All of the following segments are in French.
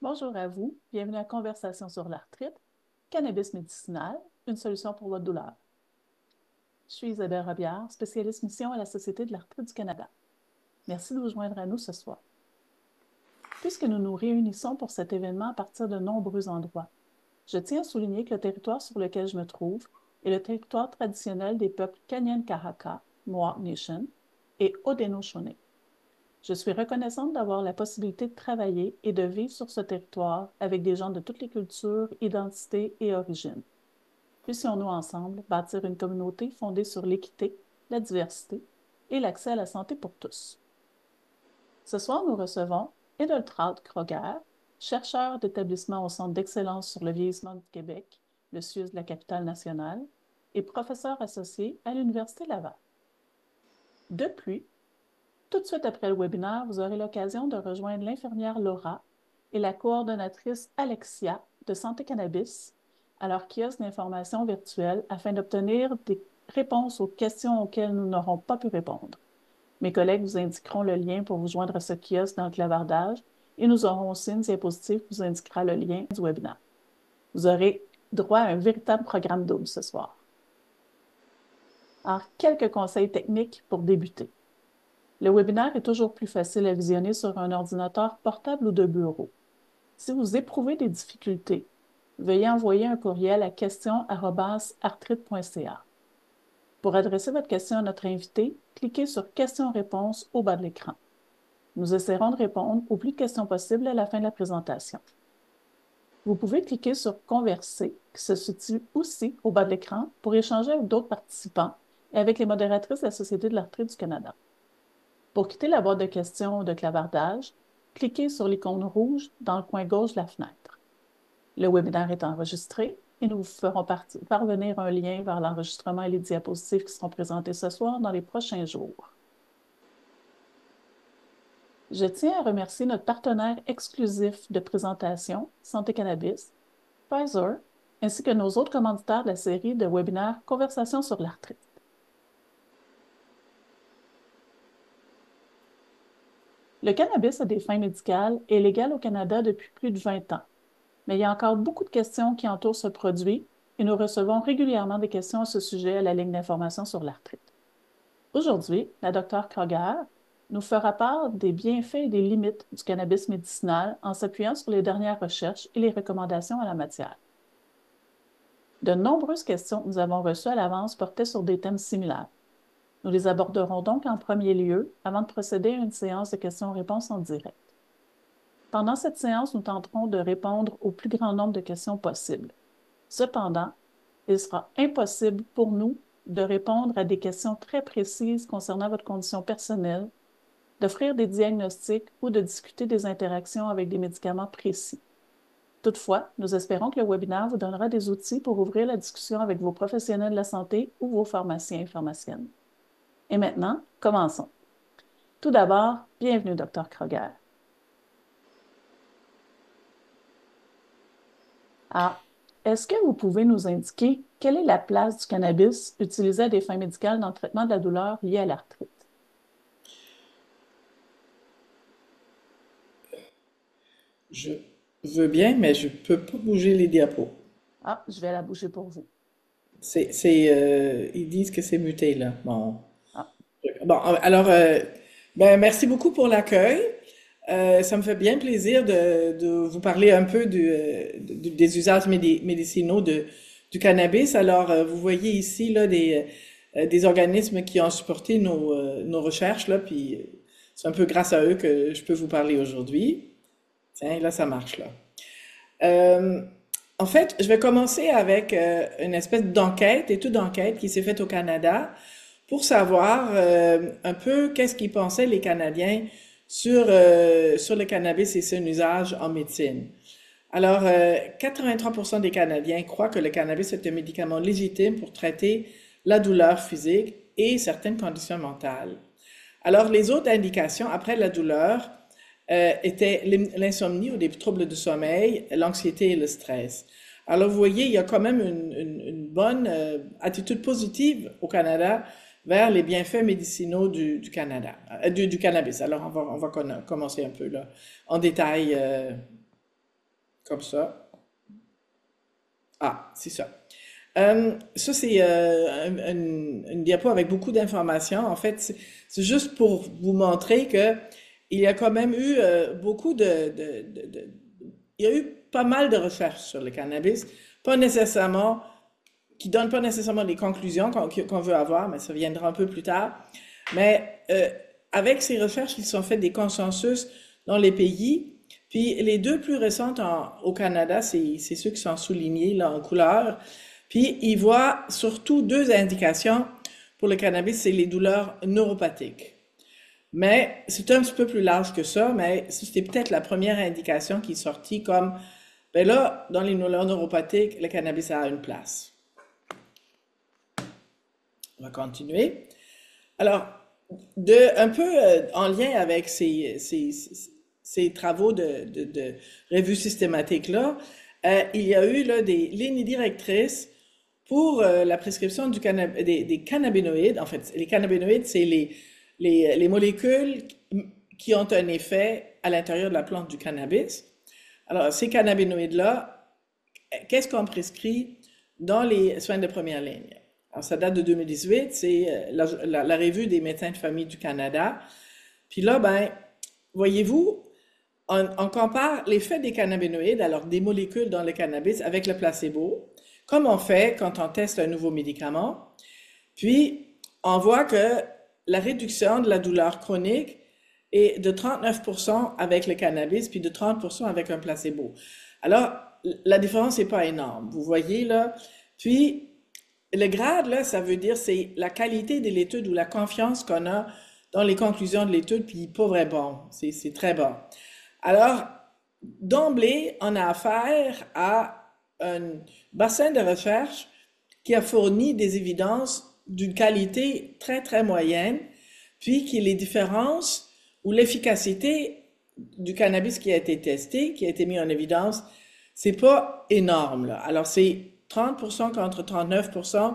Bonjour à vous, bienvenue à Conversation sur l'arthrite, cannabis médicinal, une solution pour votre douleur. Je suis Isabelle Robillard, spécialiste mission à la Société de l'arthrite du Canada. Merci de vous joindre à nous ce soir. Puisque nous nous réunissons pour cet événement à partir de nombreux endroits, je tiens à souligner que le territoire sur lequel je me trouve est le territoire traditionnel des peuples Kanyen-Kahaka, Mohawk Nation, et Haudenosaunee. Je suis reconnaissante d'avoir la possibilité de travailler et de vivre sur ce territoire avec des gens de toutes les cultures, identités et origines. Puissions-nous ensemble bâtir une communauté fondée sur l'équité, la diversité et l'accès à la santé pour tous. Ce soir, nous recevons Edeltraud Kroger, chercheur d'établissement au Centre d'excellence sur le vieillissement du Québec, le CIUS de la capitale nationale, et professeur associé à l'Université Laval. De plus, tout de suite après le webinaire, vous aurez l'occasion de rejoindre l'infirmière Laura et la coordonnatrice Alexia de Santé Cannabis à leur kiosque d'information virtuelle afin d'obtenir des réponses aux questions auxquelles nous n'aurons pas pu répondre. Mes collègues vous indiqueront le lien pour vous joindre à ce kiosque dans le clavardage et nous aurons aussi une diapositive qui vous indiquera le lien du webinaire. Vous aurez droit à un véritable programme double ce soir. Alors, quelques conseils techniques pour débuter. Le webinaire est toujours plus facile à visionner sur un ordinateur portable ou de bureau. Si vous éprouvez des difficultés, veuillez envoyer un courriel à question@arthrite.ca. Pour adresser votre question à notre invité, cliquez sur Questions-réponses au bas de l'écran. Nous essaierons de répondre au plus de questions possibles à la fin de la présentation. Vous pouvez cliquer sur Converser, qui se situe aussi au bas de l'écran, pour échanger avec d'autres participants et avec les modératrices de la Société de l'arthrite du Canada. Pour quitter la boîte de questions ou de clavardage, cliquez sur l'icône rouge dans le coin gauche de la fenêtre. Le webinaire est enregistré et nous vous ferons parvenir un lien vers l'enregistrement et les diapositives qui seront présentées ce soir dans les prochains jours. Je tiens à remercier notre partenaire exclusif de présentation, Santé Cannabis, Pfizer, ainsi que nos autres commanditaires de la série de webinaires Conversations sur l'arthrite. Le cannabis à des fins médicales est légal au Canada depuis plus de 20 ans, mais il y a encore beaucoup de questions qui entourent ce produit et nous recevons régulièrement des questions à ce sujet à la ligne d'information sur l'arthrite. Aujourd'hui, la Dr Kroger nous fera part des bienfaits et des limites du cannabis médicinal en s'appuyant sur les dernières recherches et les recommandations en la matière. De nombreuses questions que nous avons reçues à l'avance portaient sur des thèmes similaires. Nous les aborderons donc en premier lieu avant de procéder à une séance de questions-réponses en direct. Pendant cette séance, nous tenterons de répondre au plus grand nombre de questions possibles. Cependant, il sera impossible pour nous de répondre à des questions très précises concernant votre condition personnelle, d'offrir des diagnostics ou de discuter des interactions avec des médicaments précis. Toutefois, nous espérons que le webinaire vous donnera des outils pour ouvrir la discussion avec vos professionnels de la santé ou vos pharmaciens et pharmaciennes. Et maintenant, commençons. Tout d'abord, bienvenue, Dr Kroger. Alors, est-ce que vous pouvez nous indiquer quelle est la place du cannabis utilisé à des fins médicales dans le traitement de la douleur liée à l'arthrite? Je veux bien, mais je peux pas bouger les diapos. Ah, je vais la bouger pour vous. Ils disent que c'est muté là. Bon, Ah, alors, merci beaucoup pour l'accueil. Ça me fait bien plaisir de vous parler un peu des usages médicinaux du cannabis. Alors, vous voyez ici là des organismes qui ont supporté nos recherches là, puis c'est un peu grâce à eux que je peux vous parler aujourd'hui. Tiens, là, ça marche là. Euh, En fait, je vais commencer avec une espèce d'enquête, étude d'enquête qui s'est faite au Canada pour savoir un peu qu'est-ce qu'ils pensaient les Canadiens sur le cannabis et son usage en médecine. Alors, 83% des Canadiens croient que le cannabis est un médicament légitime pour traiter la douleur physique et certaines conditions mentales. Alors, les autres indications après la douleur étaient l'insomnie ou des troubles du sommeil, l'anxiété et le stress. Alors, vous voyez, il y a quand même une bonne attitude positive au Canada vers les bienfaits médicinaux du Canada, du cannabis. Alors, on va commencer un peu là, en détail. comme ça. Ah, c'est ça. Ça, c'est une diapo avec beaucoup d'informations. En fait, c'est juste pour vous montrer que il y a quand même eu beaucoup il y a eu pas mal de recherches sur le cannabis, pas nécessairement, qui donnent pas nécessairement les conclusions qu'on veut avoir, mais ça viendra un peu plus tard. Mais avec ces recherches, ils ont fait des consensus dans les pays. Puis les deux plus récentes au Canada, c'est ceux qui sont soulignés là en couleur. Puis ils voient surtout deux indications pour le cannabis, c'est les douleurs neuropathiques. Mais c'est un petit peu plus large que ça, mais c'était peut-être la première indication qui est sortie comme, ben là, dans les douleurs neuropathiques, le cannabis a une place. On va continuer. Alors, un peu en lien avec ces travaux de revue systématique-là, il y a eu là, des lignes directrices pour la prescription des cannabinoïdes. En fait, les cannabinoïdes, c'est les molécules qui ont un effet à l'intérieur de la plante du cannabis. Alors, ces cannabinoïdes-là, qu'est-ce qu'on prescrit dans les soins de première ligne? Alors, ça date de 2018, c'est la revue des médecins de famille du Canada. Puis là, ben, voyez-vous, on compare l'effet des cannabinoïdes, alors des molécules dans le cannabis, avec le placebo, comme on fait quand on teste un nouveau médicament. Puis, on voit que la réduction de la douleur chronique est de 39% avec le cannabis, puis de 30% avec un placebo. Alors, la différence n'est pas énorme, vous voyez là. Puis, le grade, là, ça veut dire c'est la qualité de l'étude ou la confiance qu'on a dans les conclusions de l'étude, puis pas vrai bon, c'est très bon. Alors, d'emblée, on a affaire à un bassin de recherche qui a fourni des évidences d'une qualité très, très moyenne, puis que les différences ou l'efficacité du cannabis qui a été testé, qui a été mis en évidence, c'est pas énorme, là. Alors, c'est 30% contre 39%,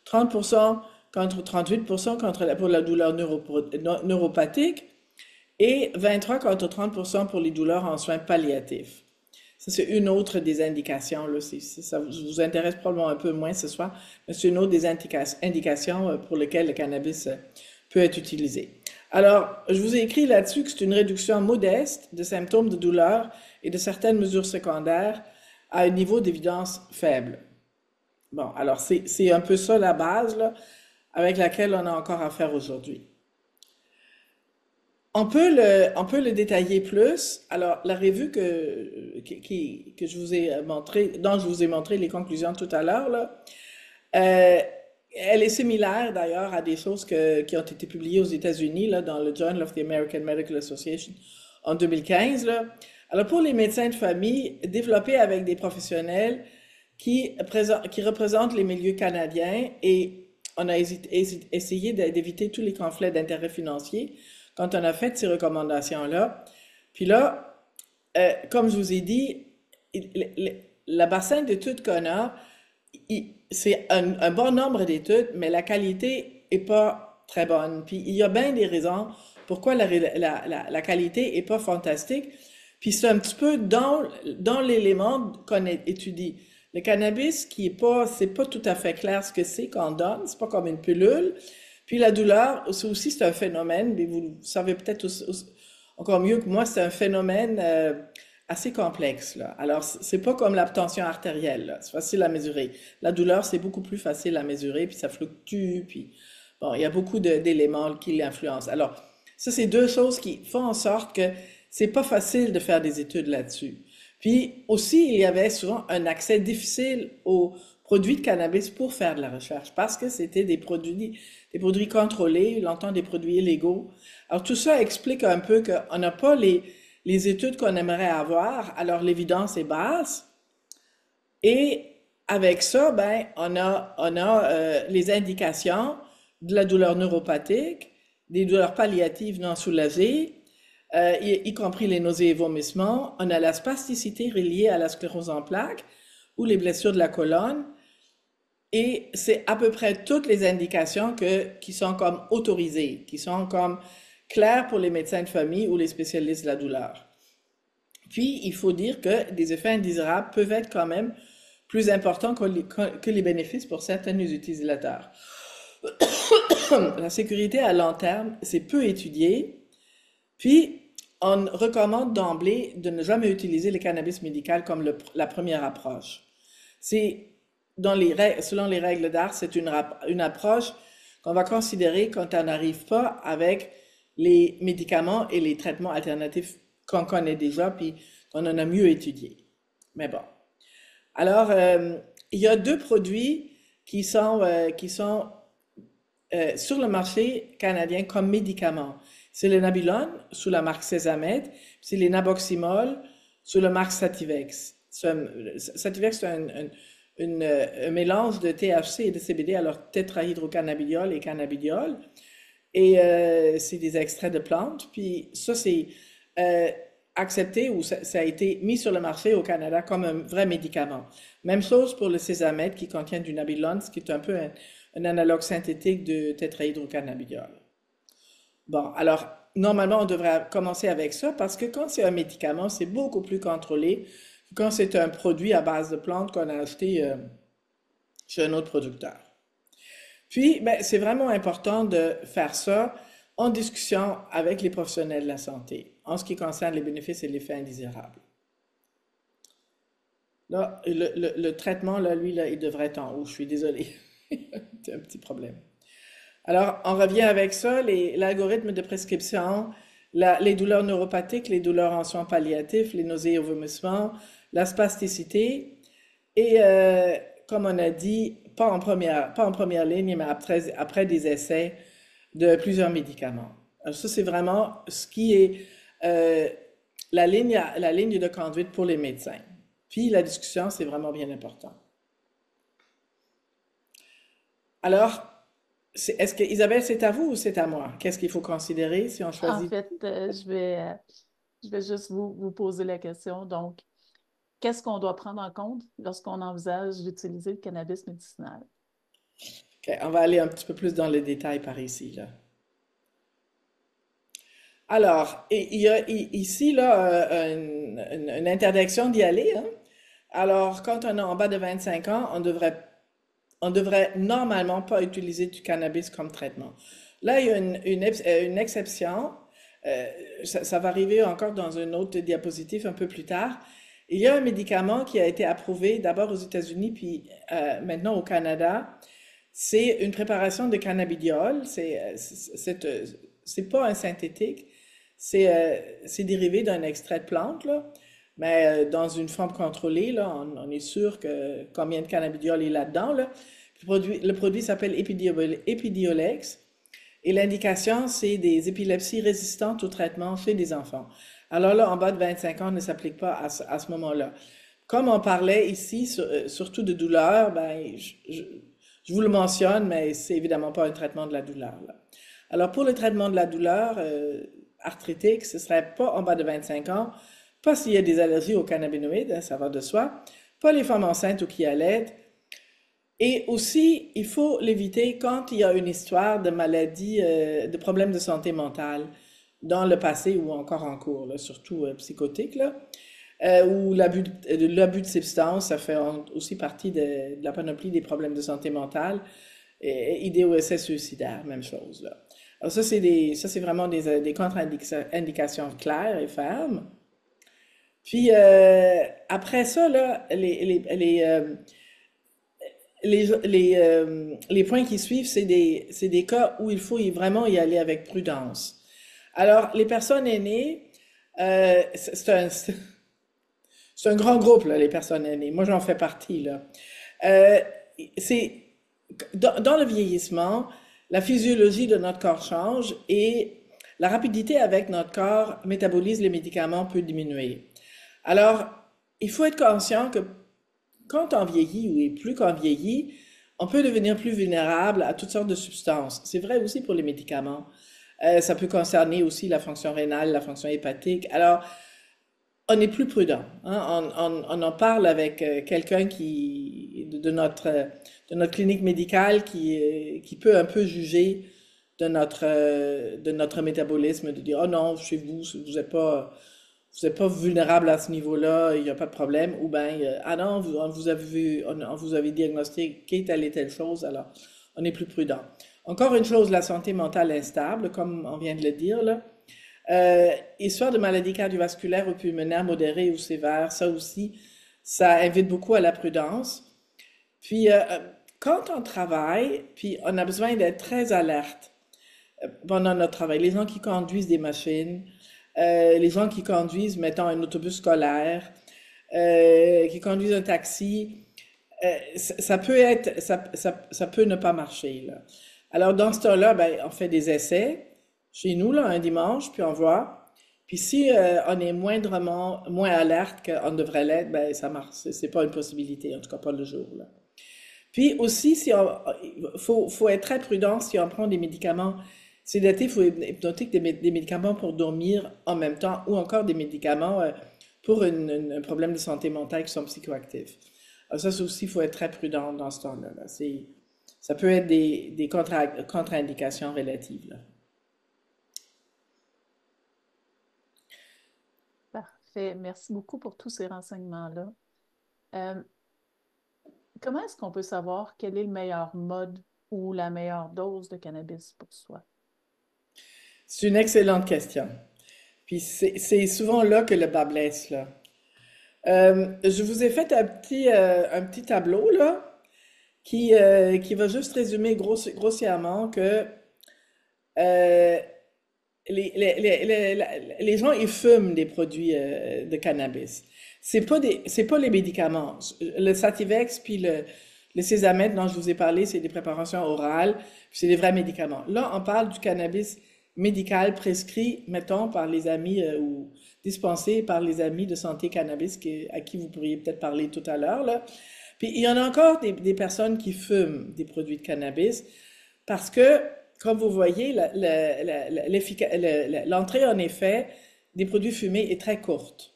30% contre 38% pour la douleur neuropathique et 23 contre 30% pour les douleurs en soins palliatifs. Ça, c'est une autre des indications, là. Ça vous intéresse probablement un peu moins ce soir, mais c'est une autre des indications pour lesquelles le cannabis peut être utilisé. Alors, je vous ai écrit là-dessus que c'est une réduction modeste de symptômes de douleur et de certaines mesures secondaires à un niveau d'évidence faible. Bon, alors c'est un peu ça la base là, avec laquelle on a encore à faire aujourd'hui. On peut le détailler plus. Alors, la revue que je vous ai montré, dont je vous ai montré les conclusions tout à l'heure, là, elle est similaire d'ailleurs à des choses qui ont été publiées aux États-Unis, là, dans le Journal of the American Medical Association en 2015, là. Alors, pour les médecins de famille, développés avec des professionnels qui représentent les milieux canadiens, et on a essayé d'éviter tous les conflits d'intérêts financiers quand on a fait ces recommandations-là. Puis là, comme je vous ai dit, le bassin d'études qu'on a, c'est un bon nombre d'études, mais la qualité est pas très bonne. Puis il y a bien des raisons pourquoi la qualité est pas fantastique. Puis c'est un petit peu dans l'élément qu'on étudie. Le cannabis, c'est pas tout à fait clair ce que c'est qu'on donne, c'est pas comme une pilule. Puis la douleur, c'est un phénomène, mais vous le savez peut-être encore mieux que moi, c'est un phénomène assez complexe, là. Alors, c'est pas comme la tension artérielle, là. C'est facile à mesurer. La douleur, c'est beaucoup plus facile à mesurer, puis ça fluctue, puis bon, il y a beaucoup d'éléments qui l'influencent. Alors, ça, c'est deux choses qui font en sorte que c'est pas facile de faire des études là-dessus. Puis aussi, il y avait souvent un accès difficile aux produits de cannabis pour faire de la recherche, parce que c'était des produits contrôlés, longtemps des produits illégaux. Alors tout ça explique un peu qu'on n'a pas les études qu'on aimerait avoir, alors l'évidence est basse. Et avec ça, ben, on a les indications de la douleur neuropathique, des douleurs palliatives non soulagées, y compris les nausées et vomissements. On a la spasticité reliée à la sclérose en plaques ou les blessures de la colonne. Et c'est à peu près toutes les indications qui sont comme autorisées, qui sont comme claires pour les médecins de famille ou les spécialistes de la douleur. Puis, il faut dire que des effets indésirables peuvent être quand même plus importants que les bénéfices pour certains utilisateurs. La sécurité à long terme, c'est peu étudié. Puis, on recommande d'emblée de ne jamais utiliser le cannabis médical comme la première approche. C'est selon les règles d'art, c'est une approche qu'on va considérer quand on n'arrive pas avec les médicaments et les traitements alternatifs qu'on connaît déjà, puis qu'on en a mieux étudié. Mais bon. Alors, il y a deux produits qui sont sur le marché canadien comme médicaments. C'est le Nabilon sous la marque Cesamed, c'est les Naboximol sous la marque Sativex. Sativex, c'est un mélange de THC et de CBD, alors tétrahydrocannabidiol et cannabidiol. Et c'est des extraits de plantes. Puis ça, c'est euh, accepté ou ça a été mis sur le marché au Canada comme un vrai médicament. Même chose pour le Cesamed qui contient du Nabilon, ce qui est un peu un analogue synthétique de tétrahydrocannabidiol. Bon, alors, normalement, on devrait commencer avec ça parce que quand c'est un médicament, c'est beaucoup plus contrôlé que quand c'est un produit à base de plantes qu'on a acheté chez un autre producteur. Puis, ben, c'est vraiment important de faire ça en discussion avec les professionnels de la santé en ce qui concerne les bénéfices et les effets indésirables. Là, le traitement, là, lui, là, il devrait être en haut. Je suis désolée. C'est un petit problème. Alors, on revient avec ça, l'algorithme de prescription, les douleurs neuropathiques, les douleurs en soins palliatifs, les nausées et vomissements, la spasticité, et comme on a dit, pas en première ligne, mais après des essais de plusieurs médicaments. Alors ça, c'est vraiment ce qui est euh, la ligne de conduite pour les médecins. Puis la discussion, c'est vraiment bien important. Alors, est-ce que, Isabelle, c'est à vous ou c'est à moi? Qu'est-ce qu'il faut considérer si on En choisit? fait, je vais juste vous poser la question. Donc, qu'est-ce qu'on doit prendre en compte lorsqu'on envisage d'utiliser le cannabis médicinal? Ok, on va aller un petit peu plus dans les détails par ici, là. Alors, il y a ici, là, une interdiction d'y aller, hein. Alors, quand on est en bas de 25 ans, on devrait normalement pas utiliser du cannabis comme traitement. Là, il y a une exception. Euh, ça va arriver encore dans une autre diapositive un peu plus tard. Il y a un médicament qui a été approuvé d'abord aux États-Unis, puis maintenant au Canada. C'est une préparation de cannabidiol. C'est pas un synthétique. C'est dérivé d'un extrait de plante, là. Mais dans une forme contrôlée, là, on est sûr que combien de cannabidiol est là-dedans, là. Le produit s'appelle Epidiolex et l'indication, c'est des épilepsies résistantes au traitement chez des enfants. Alors là, en bas de 25 ans, ne s'applique pas à ce moment-là. Comme on parlait ici, surtout de douleur, ben, je vous le mentionne, mais c'est évidemment pas un traitement de la douleur, là. Alors pour le traitement de la douleur arthritique, ce serait pas en bas de 25 ans, pas s'il y a des allergies aux cannabinoïdes, hein, ça va de soi, pas les femmes enceintes ou qui allaitent, et aussi, il faut l'éviter quand il y a une histoire de maladie, de problèmes de santé mentale dans le passé ou encore en cours, là, surtout psychotique, là, ou l'abus de substances, ça fait aussi partie de la panoplie des problèmes de santé mentale, et idées ou essais suicidaires, même chose, là. Alors ça c'est vraiment des contre-indications claires et fermes. Puis après ça, là, les points qui suivent, c'est des cas où il faut vraiment y aller avec prudence. Alors, les personnes aînées, c'est un grand groupe, là, les personnes aînées. Moi, j'en fais partie, là. Euh, c'est, dans le vieillissement, la physiologie de notre corps change et la rapidité avec notre corps métabolise les médicaments peut diminuer. Alors, il faut être conscient que quand on vieillit, ou et plus qu'on vieillit, on peut devenir plus vulnérable à toutes sortes de substances. C'est vrai aussi pour les médicaments. Ça peut concerner aussi la fonction rénale, la fonction hépatique. Alors, on est plus prudent, hein. On en parle avec quelqu'un de notre clinique médicale qui peut un peu juger de notre métabolisme, de dire, oh non, chez vous, vous n'êtes pas vous n'êtes pas vulnérable à ce niveau-là, il n'y a pas de problème, ou bien, ah non, on vous avait diagnostiqué telle et telle chose, alors on est plus prudent. Encore une chose, la santé mentale instable, comme on vient de le dire, là. Histoire de maladies cardiovasculaires ou pulmonaires modérées ou sévères, ça aussi, ça invite beaucoup à la prudence. Puis, quand on travaille, puis on a besoin d'être très alerte pendant notre travail. Les gens qui conduisent des machines, les gens qui conduisent, mettons, un autobus scolaire, qui conduisent un taxi, ça peut être, ça peut ne pas marcher, là. Alors, dans ce temps-là, ben, on fait des essais chez nous, là, un dimanche, puis on voit. Puis si on est moins alerte qu'on devrait l'être, ben, ça marche. C'est pas une possibilité, en tout cas pas le jour, là. Puis aussi, faut être très prudent si on prend des médicaments sédatifs ou hypnotiques, des médicaments pour dormir en même temps, ou encore des médicaments pour un problème de santé mentale qui sont psychoactifs. Alors ça aussi, il faut être très prudent dans ce temps-là. Là. Ça peut être des contre-indications relatives. Là. Parfait. Merci beaucoup pour tous ces renseignements-là. Euh, Comment est-ce qu'on peut savoir quel est le meilleur mode ou la meilleure dose de cannabis pour soi? C'est une excellente question. Puis c'est souvent là que le bas blesse, là. Je vous ai fait un petit tableau, là, qui va juste résumer grossièrement que euh, les gens, ils fument des produits de cannabis. C'est pas les médicaments. Le Sativex puis le Sésamètre dont je vous ai parlé, c'est des préparations orales, puis c'est des vrais médicaments. Là, on parle du cannabis médical prescrit, mettons, par les amis ou dispensé par les amis de santé cannabis à qui vous pourriez peut-être parler tout à l'heure, là. Puis il y en a encore des personnes qui fument des produits de cannabis parce que, comme vous voyez, l'entrée en effet des produits fumés est très courte.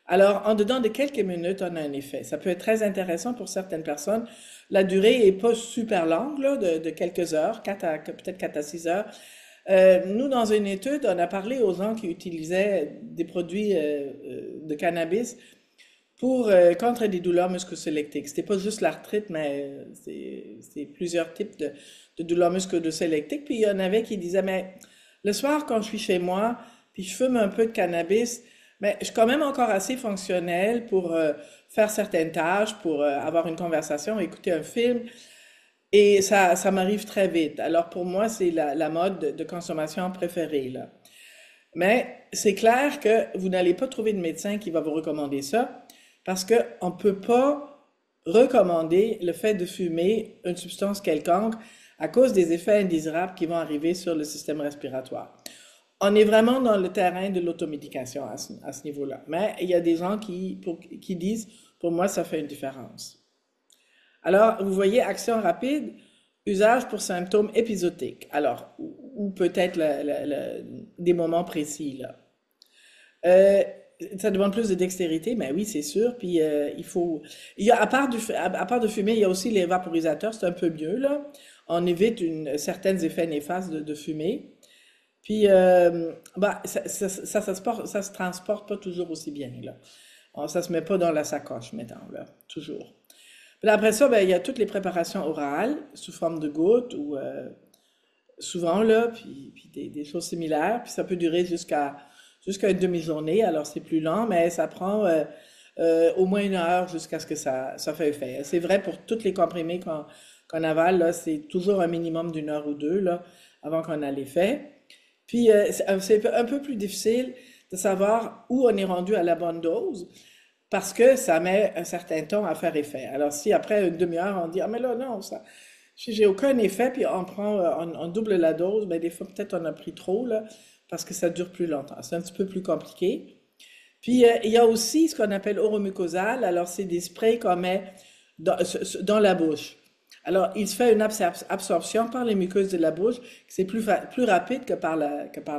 Alors, en dedans de quelques minutes, on a un effet. Ça peut être très intéressant pour certaines personnes. La durée est pas super longue, là, de quelques heures, peut-être 4 à 6 heures. Nous, dans une étude, on a parlé aux gens qui utilisaient des produits de cannabis pour contre des douleurs musculosquelettiques. C'était pas juste l'arthrite, mais c'est plusieurs types de douleurs musculosquelettiques. Puis il y en avait qui disaient, mais le soir, quand je suis chez moi, puis je fume un peu de cannabis, mais je suis quand même encore assez fonctionnel pour faire certaines tâches, pour avoir une conversation, écouter un film. Et ça m'arrive très vite. Alors pour moi, c'est la mode de consommation préférée, là. Mais c'est clair que vous n'allez pas trouver de médecin qui va vous recommander ça, parce qu'on ne peut pas recommander le fait de fumer une substance quelconque à cause des effets indésirables qui vont arriver sur le système respiratoire. On est vraiment dans le terrain de l'automédication à ce niveau-là. Mais il y a des gens qui disent, pour moi, ça fait une différence. Alors, vous voyez, action rapide, usage pour symptômes épisodiques. Alors, ou peut-être des moments précis, là. Euh, Ça demande plus de dextérité, mais oui, c'est sûr. Puis à part de fumer, il y a aussi les vaporisateurs, c'est un peu mieux, là. On évite certains effets néfastes de fumer. Puis, bah, ça se transporte pas toujours aussi bien, là. Alors, ça se met pas dans la sacoche, mettons, là, toujours. Puis après ça, ben, il y a toutes les préparations orales, sous forme de gouttes ou souvent, là, puis des choses similaires. Puis ça peut durer jusqu'à une demi-journée, alors c'est plus lent, mais ça prend au moins 1 heure jusqu'à ce que ça fait effet. C'est vrai pour tous les comprimés qu'on avale, là, c'est toujours un minimum d'1 heure ou deux, là, avant qu'on a l'effet. Puis c'est un peu plus difficile de savoir où on est rendu à la bonne dose parce que ça met un certain temps à faire effet. Alors si après une demi-heure on dit ah mais là non ça j'ai aucun effet puis on double la dose, ben des fois peut-être on a pris trop là parce que ça dure plus longtemps. C'est un petit peu plus compliqué. Puis il y a aussi ce qu'on appelle oromucosal. Alors c'est des sprays qu'on met dans la bouche. Alors, il se fait une absorption par les muqueuses de la bouche, c'est plus rapide que par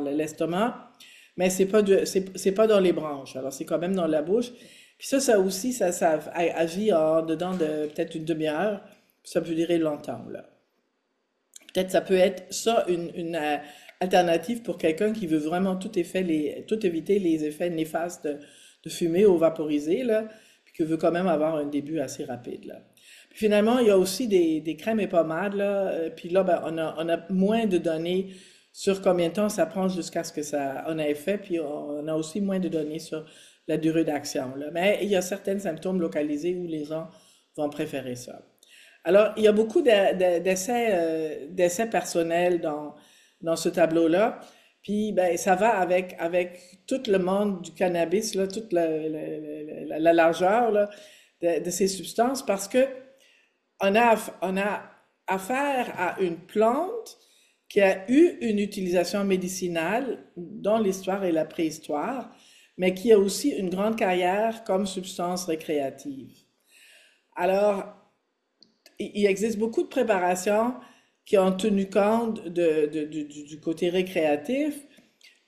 l'estomac, mais c'est pas dans les branches. Alors, c'est quand même dans la bouche. Puis ça aussi, ça agit en dedans de peut-être une demi-heure. Puis ça peut durer longtemps, là. Peut-être ça peut être ça alternative pour quelqu'un qui veut vraiment tout éviter les effets néfastes de fumer ou vaporiser, là, puis qui veut quand même avoir un début assez rapide, là. Puis finalement, il y a aussi des crèmes et pommades, là, puis là, ben, on a moins de données sur combien de temps ça prend jusqu'à ce que ça on a effet, puis on a aussi moins de données sur la durée d'action, là. Mais il y a certains symptômes localisés où les gens vont préférer ça. Alors, il y a beaucoup d'essais personnels dans ce tableau-là. Puis, ben, ça va avec tout le monde du cannabis, là, toute la largeur là, de ces substances, parce que on a affaire à une plante qui a eu une utilisation médicinale dans l'histoire et la préhistoire, mais qui a aussi une grande carrière comme substance récréative. Alors, il existe beaucoup de préparations qui ont tenu compte du côté récréatif,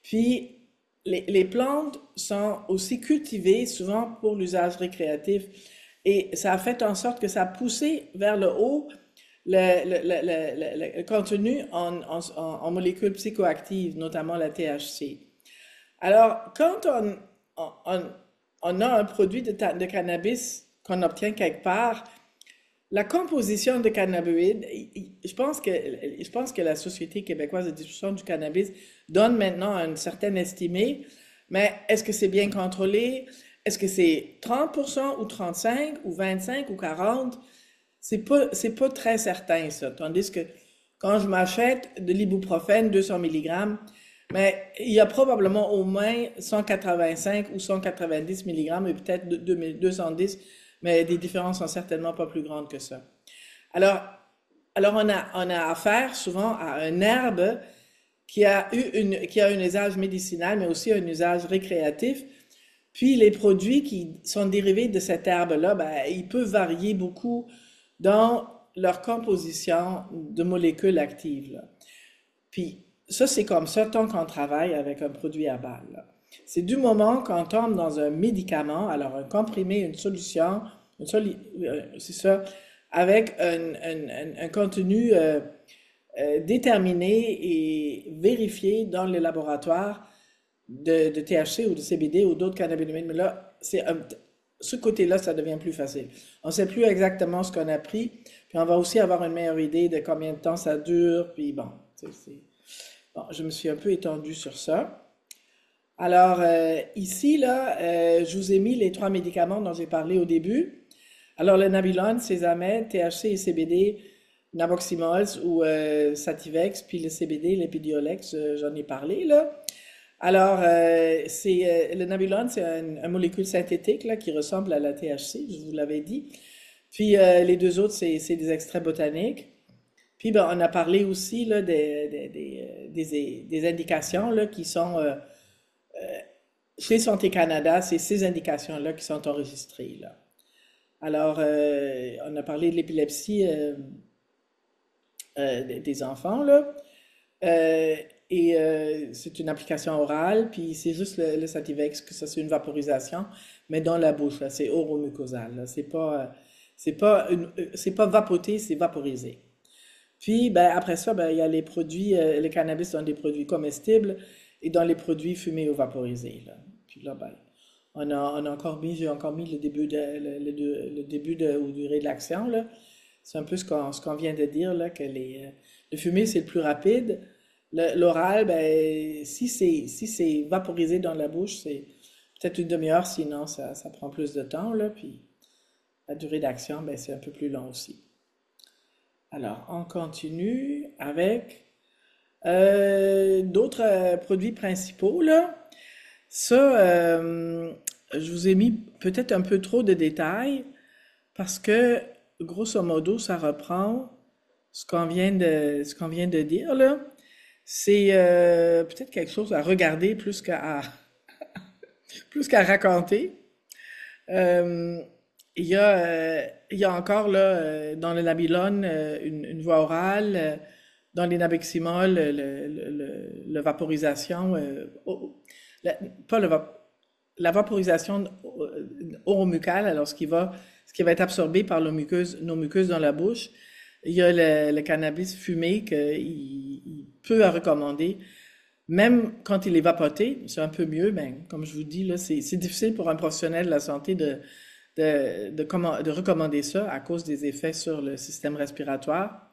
puis les plantes sont aussi cultivées souvent pour l'usage récréatif, et ça a fait en sorte que ça a poussé vers le haut le contenu en molécules psychoactives, notamment la THC. Alors, quand on, on a un produit de cannabis qu'on obtient quelque part, la composition de cannabinoïdes, je pense que la Société québécoise de distribution du cannabis donne maintenant une certaine estimée, mais est-ce que c'est bien contrôlé? Est-ce que c'est 30% ou 35 ou 25 ou 40? C'est pas très certain, ça. Tandis que quand je m'achète de l'ibuprofène 200 mg, mais il y a probablement au moins 185 ou 190 mg et peut-être 210, mais des différences sont certainement pas plus grandes que ça. Alors, alors on a affaire souvent à une herbe qui a un usage médicinal, mais aussi un usage récréatif. Puis les produits qui sont dérivés de cette herbe-là, ben, ils peuvent varier beaucoup dans leur composition de molécules actives, là. Puis ça, c'est comme ça tant qu'on travaille avec un produit herbal, là. C'est du moment qu'on tombe dans un médicament, alors un comprimé, une solution, c'est ça, avec un contenu déterminé et vérifié dans les laboratoires de THC ou de CBD ou d'autres cannabinoïdes. Mais là, ce côté-là, ça devient plus facile. On ne sait plus exactement ce qu'on a pris, puis on va aussi avoir une meilleure idée de combien de temps ça dure, puis bon, bon, je me suis un peu étendue sur ça. Alors, ici, là, je vous ai mis les 3 médicaments dont j'ai parlé au début. Alors, le Nabilon, Sésame, THC et CBD, Naboximols ou Sativex, puis le CBD, l'Epidiolex, j'en ai parlé, là. Alors, le Nabilon, c'est une molécule synthétique là, qui ressemble à la THC, je vous l'avais dit. Puis, les deux autres, c'est des extraits botaniques. Puis, ben, on a parlé aussi là, des indications là, qui sont chez Santé Canada, c'est ces indications-là qui sont enregistrées, là. Alors, on a parlé de l'épilepsie des enfants, là. C'est une application orale, puis c'est juste le Sativex, que ça c'est une vaporisation, mais dans la bouche, là, c'est oromucosal, là. C'est pas vapoté, c'est vaporisé. Puis, ben, après ça, ben, il y a les produits, le cannabis dans des produits comestibles et dans les produits fumés ou vaporisés, là. Puis là, ben, on a encore mis, j'ai encore mis le début le début ou durée de l'action, là. C'est un peu ce qu'on vient de dire, là, que le fumé, c'est le plus rapide. L'oral, ben, si c'est vaporisé dans la bouche, c'est peut-être une demi-heure, sinon ça prend plus de temps, là. Puis la durée d'action, ben, c'est un peu plus long aussi. Alors, on continue avec d'autres produits principaux, là. Ça, je vous ai mis peut-être un peu trop de détails parce que, grosso modo, ça reprend ce qu'on vient de dire, là. C'est peut-être quelque chose à regarder plus qu'à raconter. Euh, il y a encore là, dans le Nabilon une voie orale, dans les Nabiximols, la vaporisation, pas la vaporisation oromucale, alors ce qui va être absorbé par nos muqueuses dans la bouche. Il y a le cannabis fumé qu'il peut recommander Même quand il est vapoté, c'est un peu mieux, mais comme je vous dis, là, c'est difficile pour un professionnel de la santé de recommander ça à cause des effets sur le système respiratoire.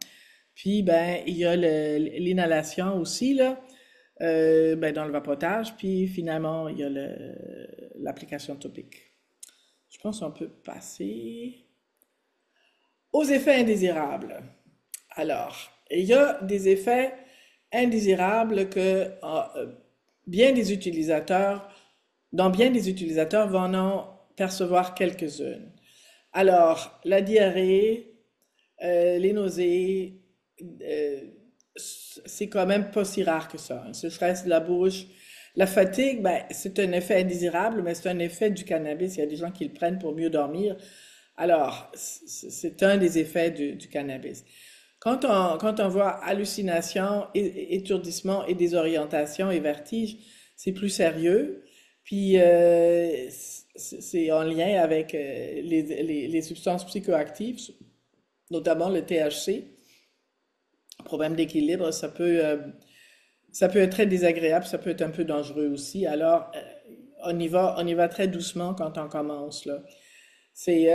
Puis, ben, il y a l'inhalation aussi, là, ben, dans le vapotage. Puis, finalement, il y a l'application topique. Je pense qu'on peut passer aux effets indésirables. Alors, il y a des effets indésirables que bien des utilisateurs, dans bien des utilisateurs, vont en percevoir quelques-unes. Alors, la diarrhée, les nausées, euh, c'est quand même pas si rare que ça. Un sécheresse de la bouche. La fatigue, ben, c'est un effet indésirable, mais c'est un effet du cannabis. Il y a des gens qui le prennent pour mieux dormir. Alors, c'est un des effets du cannabis. Quand on voit hallucination, étourdissement et désorientation et vertige, c'est plus sérieux. Puis, c'est en lien avec les substances psychoactives, notamment le THC. Problème d'équilibre, ça peut être très désagréable, ça peut être un peu dangereux aussi. Alors, on y va très doucement quand on commence, là. C'est,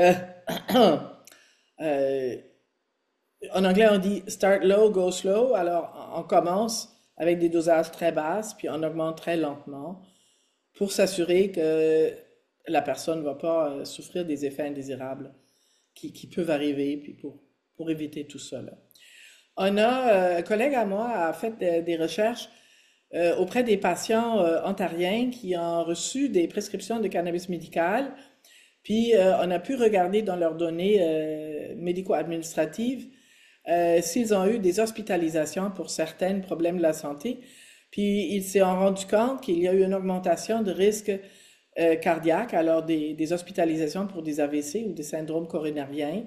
euh, En anglais, on dit start low, go slow. Alors, on commence avec des dosages très basses, puis on augmente très lentement pour s'assurer que la personne ne va pas souffrir des effets indésirables qui peuvent arriver, puis pour éviter tout ça, là. Un collègue à moi a fait des recherches auprès des patients ontariens qui ont reçu des prescriptions de cannabis médical, puis on a pu regarder dans leurs données médico-administratives s'ils ont eu des hospitalisations pour certains problèmes de la santé. Puis ils s'est rendu compte qu'il y a eu une augmentation de risque cardiaque, alors des hospitalisations pour des AVC ou des syndromes coronariens,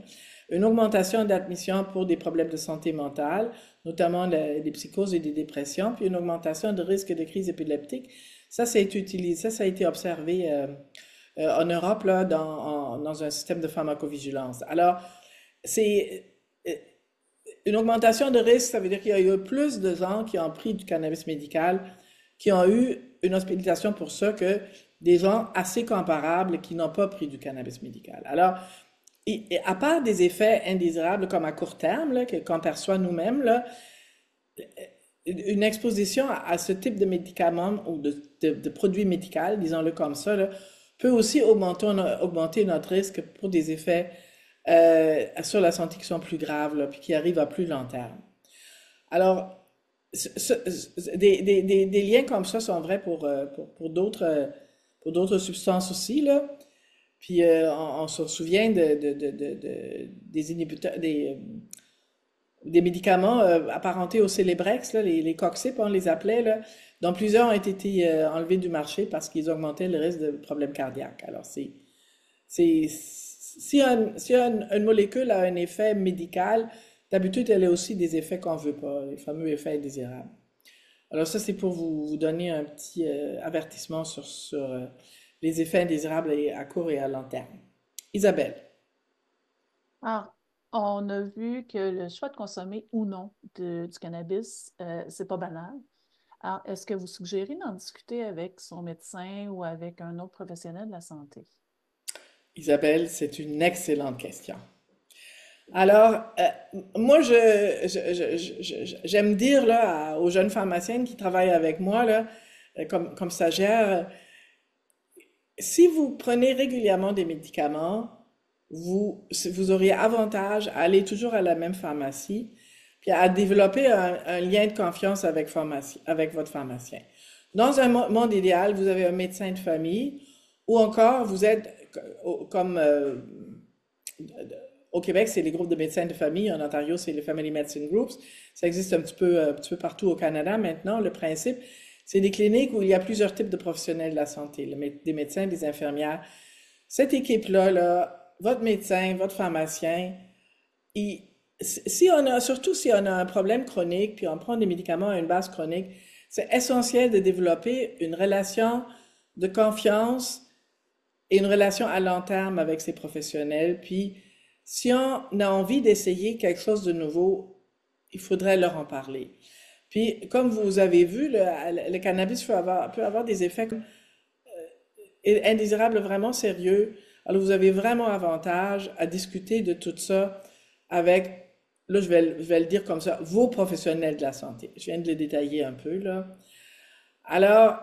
une augmentation d'admission pour des problèmes de santé mentale, notamment des psychoses et des dépressions, puis une augmentation de risque de crise épileptique. Ça a été utilisé, ça a été observé en Europe là, dans un système de pharmacovigilance. Alors, c'est une augmentation de risque, ça veut dire qu'il y a eu plus de gens qui ont pris du cannabis médical, qui ont eu une hospitalisation pour ça que des gens assez comparables qui n'ont pas pris du cannabis médical. Alors, et à part des effets indésirables comme à court terme, là, qu'on perçoit nous-mêmes, là, une exposition à ce type de médicaments ou de produits médicaux, disons-le comme ça, là, peut aussi augmenter notre risque pour des effets sur la santé qui sont plus graves, là, puis qui arrivent à plus long terme. Alors, des liens comme ça sont vrais pour d'autres substances aussi, là. Puis on se souvient des inhibiteurs, des médicaments apparentés au Celebrex, là, les Coxip, on les appelait, là, dont plusieurs ont été enlevés du marché parce qu'ils augmentaient le risque de problèmes cardiaques. Alors, si une molécule a un effet médical, d'habitude, elle a aussi des effets qu'on ne veut pas, les fameux effets indésirables. Alors ça, c'est pour vous donner un petit avertissement sur les effets indésirables à court et à long terme. Isabelle. Alors, on a vu que le choix de consommer ou non du cannabis, c'est pas banal. Alors, est-ce que vous suggérez d'en discuter avec son médecin ou avec un autre professionnel de la santé? Isabelle, c'est une excellente question. Alors, moi, j'aime dire là, aux jeunes pharmaciennes qui travaillent avec moi, là, comme stagiaire, si vous prenez régulièrement des médicaments, vous auriez avantage à aller toujours à la même pharmacie, puis à développer un lien de confiance avec votre pharmacien. Dans un monde idéal, vous avez un médecin de famille, ou encore vous êtes comme au Québec, c'est les groupes de médecins de famille. En Ontario, c'est les Family Medicine Groups. Ça existe un petit peu partout au Canada maintenant. Le principe, c'est des cliniques où il y a plusieurs types de professionnels de la santé, des médecins, des infirmières. Cette équipe-là, là, votre médecin, votre pharmacien, surtout si on a un problème chronique, puis on prend des médicaments à une base chronique, c'est essentiel de développer une relation de confiance et une relation à long terme avec ces professionnels. Puis, si on a envie d'essayer quelque chose de nouveau, il faudrait leur en parler. Puis, comme vous avez vu, le cannabis peut avoir des effets indésirables vraiment sérieux. Alors, vous avez vraiment avantage à discuter de tout ça avec, là, je vais le dire comme ça, vos professionnels de la santé. Je viens de les détailler un peu, là. Alors,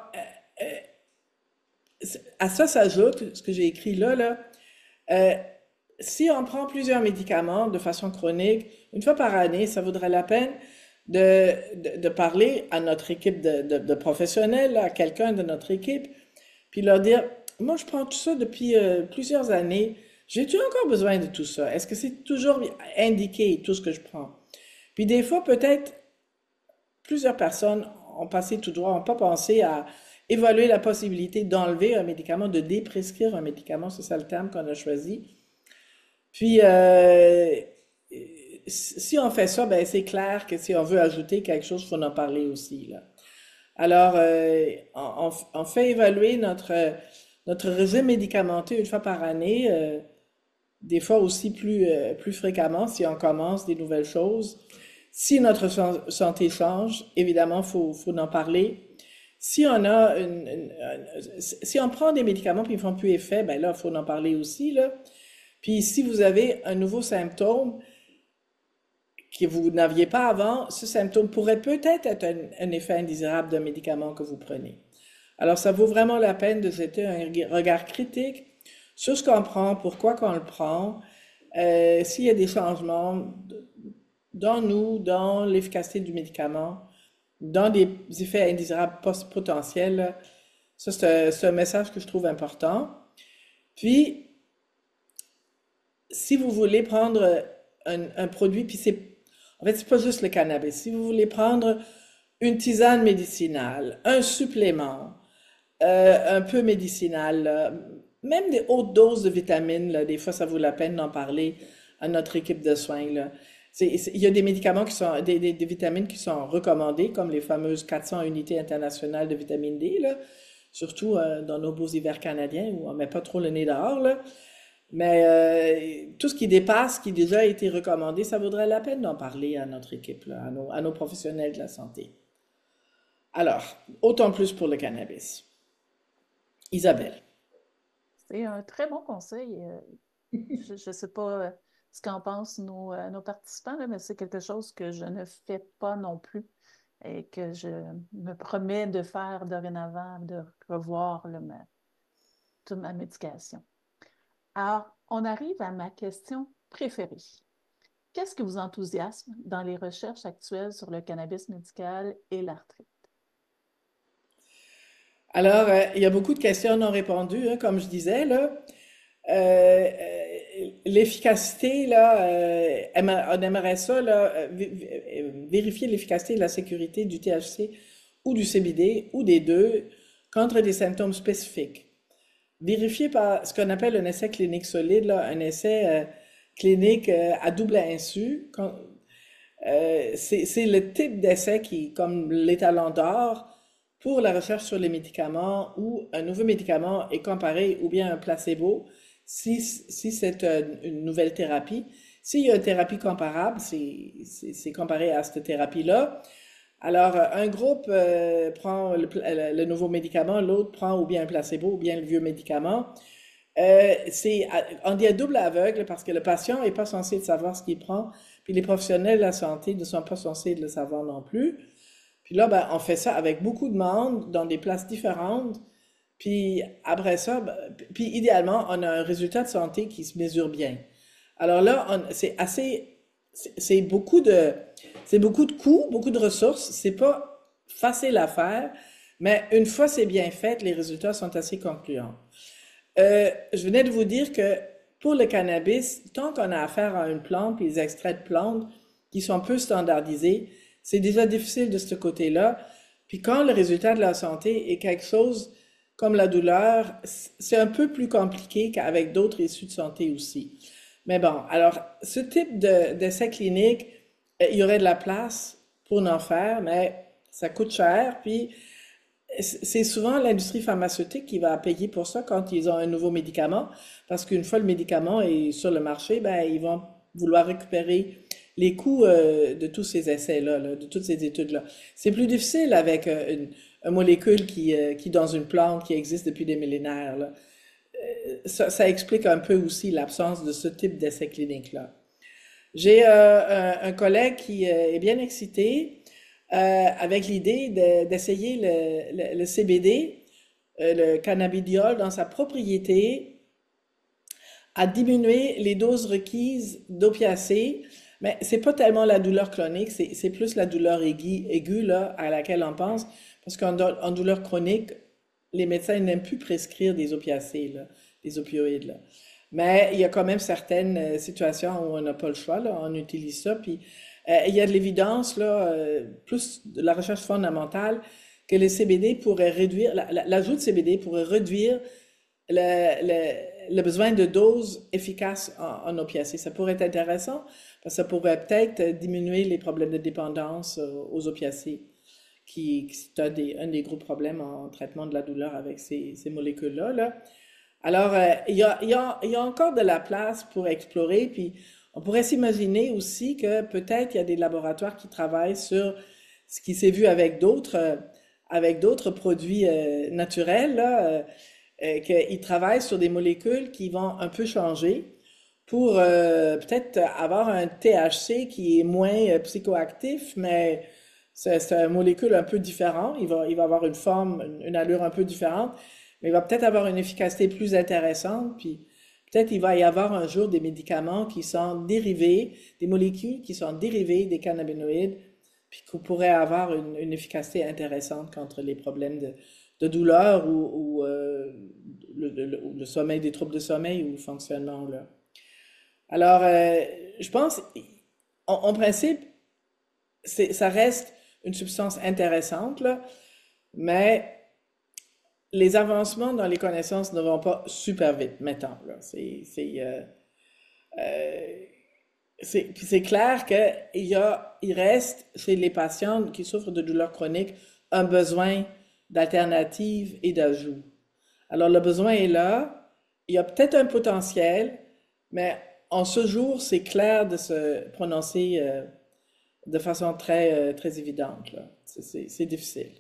à ça s'ajoute ce que j'ai écrit là, euh, si on prend plusieurs médicaments de façon chronique, une fois par année, ça vaudrait la peine de parler à notre équipe de professionnels, à quelqu'un de notre équipe, puis leur dire, moi je prends tout ça depuis plusieurs années, j'ai-tu encore besoin de tout ça? Est-ce que c'est toujours indiqué tout ce que je prends? Puis des fois, peut-être, plusieurs personnes ont passé tout droit, n'ont pas pensé à évaluer la possibilité d'enlever un médicament, de déprescrire un médicament, c'est ça le terme qu'on a choisi. Puis, si on fait ça, ben c'est clair que si on veut ajouter quelque chose, il faut en parler aussi, là. Alors, on fait évaluer notre régime médicamenteux une fois par année, des fois aussi plus fréquemment si on commence des nouvelles choses. Si notre santé change, évidemment, faut en parler. Si on a si on prend des médicaments puis ils font plus effet, ben là, il faut en parler aussi, là. Puis si vous avez un nouveau symptôme que vous n'aviez pas avant, ce symptôme pourrait peut-être être un effet indésirable d'un médicament que vous prenez. Alors, ça vaut vraiment la peine de jeter un regard critique sur ce qu'on prend, pourquoi qu'on le prend, s'il y a des changements dans nous, dans l'efficacité du médicament, dans des effets indésirables potentiels. Ça, c'est un message que je trouve important. Puis, si vous voulez prendre un produit, puis en fait, c'est pas juste le cannabis. Si vous voulez prendre une tisane médicinale, un supplément, un peu médicinal, là, même des hautes doses de vitamines, là, des fois, ça vaut la peine d'en parler à notre équipe de soins, là. Il y a des médicaments qui sont, des vitamines qui sont recommandées, comme les fameuses 400 unités internationales de vitamine D, là, surtout dans nos beaux hivers canadiens où on met pas trop le nez dehors, là. Mais tout ce qui dépasse, qui déjà a été recommandé, ça vaudrait la peine d'en parler à notre équipe, là, à nos professionnels de la santé. Alors, autant plus pour le cannabis. Isabelle. C'est un très bon conseil. Je ne sais pas ce qu'en pensent nos participants, là, mais c'est quelque chose que je ne fais pas non plus et que je me promets de faire dorénavant, de revoir là, toute ma médication. Alors, on arrive à ma question préférée. Qu'est-ce qui vous enthousiasme dans les recherches actuelles sur le cannabis médical et l'arthrite? Alors, il y a beaucoup de questions non répondues, hein, comme je disais, là. Euh, L'efficacité, là, on aimerait ça, là, vérifier l'efficacité et la sécurité du THC ou du CBD ou des deux contre des symptômes spécifiques. Vérifier par ce qu'on appelle un essai clinique solide, là, un essai clinique à double insu. C'est le type d'essai qui, comme l'étalon d'or, pour la recherche sur les médicaments où un nouveau médicament est comparé ou bien un placebo si c'est une nouvelle thérapie. S'il y a une thérapie comparable, c'est comparé à cette thérapie-là. Alors, un groupe prend le nouveau médicament, l'autre prend ou bien un placebo ou bien le vieux médicament. On dit à double aveugle parce que le patient n'est pas censé savoir ce qu'il prend, puis les professionnels de la santé ne sont pas censés le savoir non plus. Puis là, ben, on fait ça avec beaucoup de monde, dans des places différentes. Puis après ça, ben, puis idéalement, on a un résultat de santé qui se mesure bien. Alors là, c'est c'est beaucoup de coûts, beaucoup de ressources. C'est pas facile à faire, mais une fois c'est bien fait, les résultats sont assez concluants. Je venais de vous dire que pour le cannabis, tant qu'on a affaire à une plante et des extraits de plantes qui sont peu standardisés, c'est déjà difficile de ce côté-là. Puis quand le résultat de la santé est quelque chose comme la douleur, c'est un peu plus compliqué qu'avec d'autres issues de santé aussi. Mais bon, alors ce type d'essai clinique, il y aurait de la place pour en faire, mais ça coûte cher. Puis c'est souvent l'industrie pharmaceutique qui va payer pour ça quand ils ont un nouveau médicament, parce qu'une fois le médicament est sur le marché, ben ils vont vouloir récupérer les coûts de tous ces essais-là, là, de toutes ces études-là. C'est plus difficile avec une molécule qui, dans une plante qui existe depuis des millénaires, là. Ça explique un peu aussi l'absence de ce type d'essai clinique-là. J'ai un collègue qui est bien excité avec l'idée d'essayer le CBD, le cannabidiol, dans sa propriété à diminuer les doses requises d'opiacés, mais c'est pas tellement la douleur chronique, c'est plus la douleur aiguë là, à laquelle on pense, parce qu'en douleur chronique, les médecins n'aiment plus prescrire des opiacés, là, des opioïdes, là. Mais il y a quand même certaines situations où on n'a pas le choix, là, on utilise ça, puis il y a de l'évidence, là, plus de la recherche fondamentale, que le CBD pourrait réduire, l'ajout de CBD pourrait réduire le besoin de doses efficaces en opiacés. Ça pourrait être intéressant parce que ça pourrait peut-être diminuer les problèmes de dépendance aux opiacés, qui est un des gros problèmes en traitement de la douleur avec ces molécules-là, là. Alors, il y a encore de la place pour explorer, puis on pourrait s'imaginer aussi que peut-être il y a des laboratoires qui travaillent sur ce qui s'est vu avec d'autres produits naturels, là, qu'ils travaillent sur des molécules qui vont un peu changer pour peut-être avoir un THC qui est moins psychoactif, mais c'est une molécule un peu différente. Il va avoir une forme, une allure un peu différente, mais il va peut-être avoir une efficacité plus intéressante. Puis peut-être il va y avoir un jour des médicaments qui sont dérivés, des molécules qui sont dérivées des cannabinoïdes, puis qu'on pourrait avoir une efficacité intéressante contre les problèmes de douleur ou le sommeil, des troubles de sommeil ou le fonctionnement là. Alors, je pense, en principe, ça reste une substance intéressante, là, mais les avancements dans les connaissances ne vont pas super vite, mettons, là. Euh, puis c'est clair il reste chez les patients qui souffrent de douleurs chroniques un besoin d'alternatives et d'ajouts. Alors le besoin est là, il y a peut-être un potentiel, mais en ce jour, c'est clair de se prononcer de façon très évidente, là. C'est difficile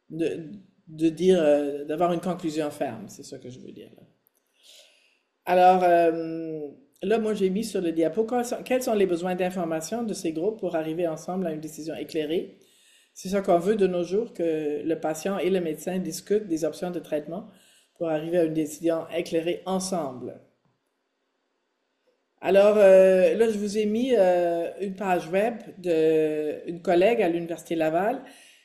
de, de dire, d'avoir une conclusion ferme, c'est ça que je veux dire, là. Alors, là, moi, j'ai mis sur le diapo quels sont les besoins d'information de ces groupes pour arriver ensemble à une décision éclairée. C'est ça qu'on veut de nos jours, que le patient et le médecin discutent des options de traitement pour arriver à une décision éclairée ensemble. Alors, là, je vous ai mis une page web d'une collègue à l'Université Laval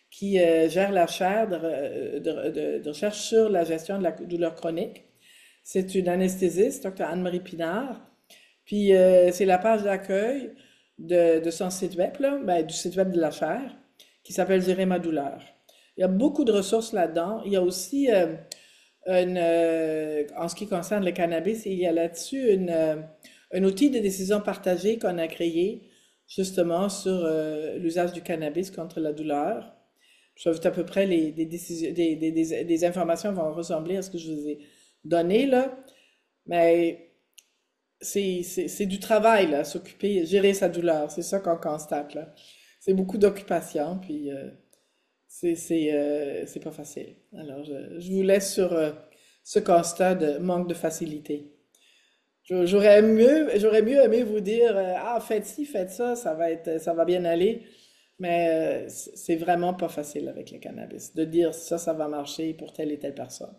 qui gère la chaire de recherche sur la gestion de la douleur chronique. C'est une anesthésiste, Dr. Anne-Marie Pinard. Puis, c'est la page d'accueil de son site web, là, ben, du site web de la chaire, qui s'appelle Gérer ma douleur. Il y a beaucoup de ressources là-dedans. Il y a aussi, en ce qui concerne le cannabis, il y a là-dessus un outil de décision partagée qu'on a créé justement sur l'usage du cannabis contre la douleur. Je vais à peu près des décisions, des informations vont ressembler à ce que je vous ai donné là, mais c'est du travail là, s'occuper, gérer sa douleur, c'est ça qu'on constate là. C'est beaucoup d'occupation, puis c'est pas facile. Alors je vous laisse sur ce constat de manque de facilité. J'aurais mieux aimé vous dire, ah, faites ci, faites ça, ça va bien aller. Mais c'est vraiment pas facile avec le cannabis de dire ça va marcher pour telle et telle personne.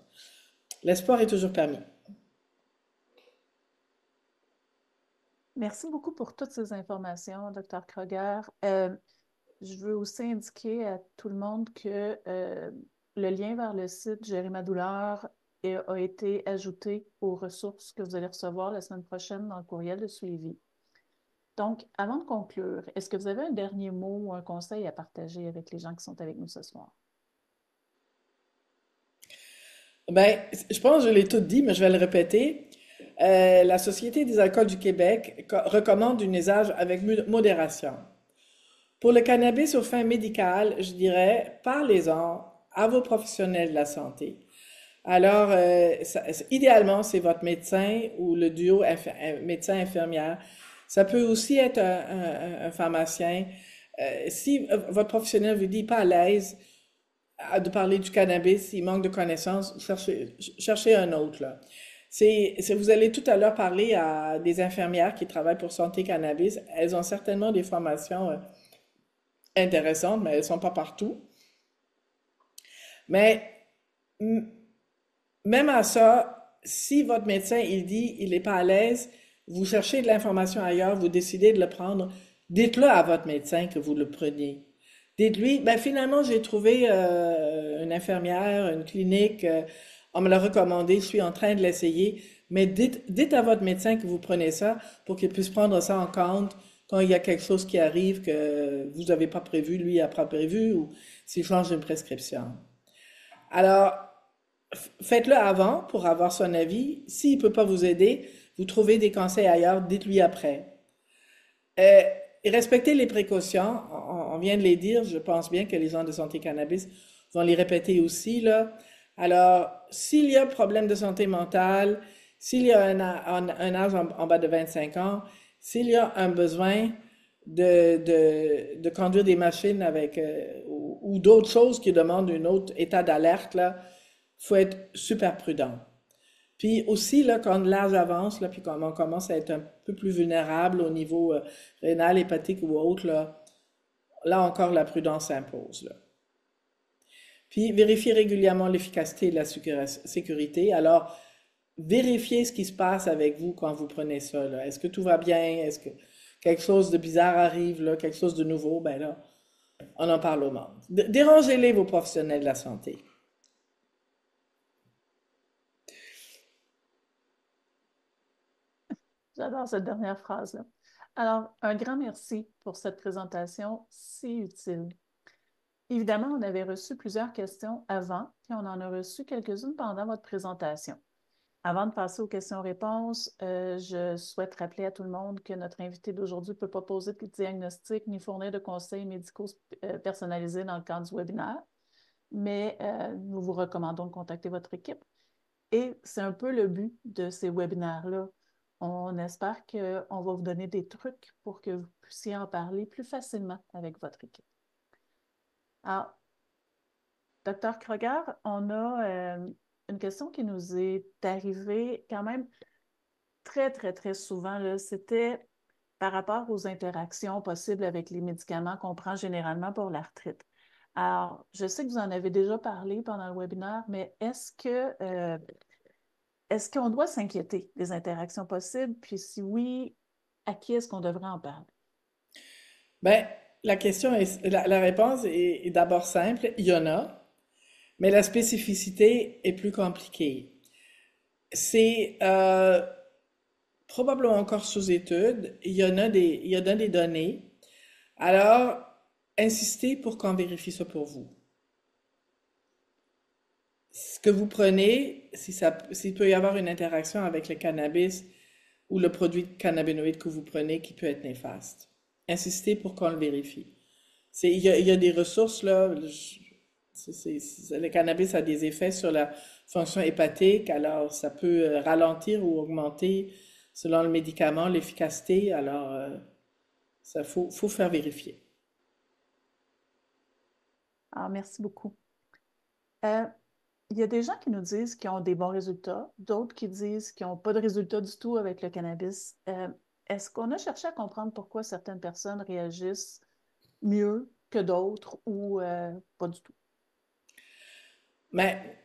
L'espoir est toujours permis. Merci beaucoup pour toutes ces informations, Dr. Kroger. Je veux aussi indiquer à tout le monde que le lien vers le site Gérer ma douleur a été ajouté aux ressources que vous allez recevoir la semaine prochaine dans le courriel de suivi. Donc, avant de conclure, est-ce que vous avez un dernier mot ou un conseil à partager avec les gens qui sont avec nous ce soir? Ben, je pense que je l'ai tout dit, mais je vais le répéter. La Société des alcools du Québec recommande un usage avec modération. Pour le cannabis aux fins médicales, je dirais, parlez-en à vos professionnels de la santé. Alors, idéalement, c'est votre médecin ou le duo médecin-infirmière. Ça peut aussi être un pharmacien. Si votre professionnel vous dit pas à l'aise de parler du cannabis, il manque de connaissances, cherchez un autre, là. Vous allez tout à l'heure parler à des infirmières qui travaillent pour Santé Cannabis. Elles ont certainement des formations intéressantes, mais elles sont pas partout. Mais m- même à ça, si votre médecin il dit il n'est pas à l'aise, vous cherchez de l'information ailleurs, vous décidez de le prendre, dites-le à votre médecin que vous le preniez. Dites-lui, ben finalement j'ai trouvé une infirmière, une clinique, on me l'a recommandé, je suis en train de l'essayer, mais dites à votre médecin que vous prenez ça pour qu'il puisse prendre ça en compte quand il y a quelque chose qui arrive que vous n'avez pas prévu, lui n'a pas prévu, ou s'il change une prescription. Alors, faites-le avant pour avoir son avis. S'il ne peut pas vous aider, vous trouvez des conseils ailleurs, dites-lui après. Euh, et respectez les précautions, on vient de les dire, je pense bien que les gens de Santé Cannabis vont les répéter aussi, là. Alors, s'il y a un problème de santé mentale, s'il y a un âge en bas de 25 ans, s'il y a un besoin de conduire des machines avec, ou d'autres choses qui demandent un autre état d'alerte, là, faut être super prudent. Puis aussi, là, quand l'âge avance, là, puis quand on commence à être un peu plus vulnérable au niveau rénal, hépatique ou autre, là encore, la prudence s'impose, là. Puis vérifiez régulièrement l'efficacité de la sécurité. Alors, vérifiez ce qui se passe avec vous quand vous prenez ça, là. Est-ce que tout va bien? Est-ce que quelque chose de bizarre arrive, là, quelque chose de nouveau? Ben là, on en parle au monde. Dérangez-les, vos professionnels de la santé. J'adore cette dernière phrase-là. Alors, un grand merci pour cette présentation si utile. Évidemment, on avait reçu plusieurs questions avant, puis on en a reçu quelques-unes pendant votre présentation. Avant de passer aux questions-réponses, je souhaite rappeler à tout le monde que notre invité d'aujourd'hui ne peut pas poser de diagnostic ni fournir de conseils médicaux personnalisés dans le cadre du webinaire, mais nous vous recommandons de contacter votre équipe. Et c'est un peu le but de ces webinaires-là. On espère qu'on va vous donner des trucs pour que vous puissiez en parler plus facilement avec votre équipe. Alors, Docteur Kroger, on a une question qui nous est arrivée quand même très, très, très souvent. Là. C'était par rapport aux interactions possibles avec les médicaments qu'on prend généralement pour l'arthrite. Alors, je sais que vous en avez déjà parlé pendant le webinaire, mais est-ce qu'on doit s'inquiéter des interactions possibles? Puis si oui, à qui est-ce qu'on devrait en parler? Ben, la réponse est d'abord simple, il y en a, mais la spécificité est plus compliquée. C'est probablement encore sous étude, il y en a des données. Alors, insistez pour qu'on vérifie ça pour vous. Ce que vous prenez, s'il peut y avoir une interaction avec le cannabis ou le produit cannabinoïde que vous prenez qui peut être néfaste. Insistez pour qu'on le vérifie. Il y a des ressources, là. Le cannabis a des effets sur la fonction hépatique, alors ça peut ralentir ou augmenter, selon le médicament, l'efficacité. Alors, ça faut faire vérifier. Alors, merci beaucoup. Euh, il y a des gens qui nous disent qu'ils ont des bons résultats, d'autres qui disent qu'ils n'ont pas de résultats du tout avec le cannabis. Est-ce qu'on a cherché à comprendre pourquoi certaines personnes réagissent mieux que d'autres ou pas du tout? Mais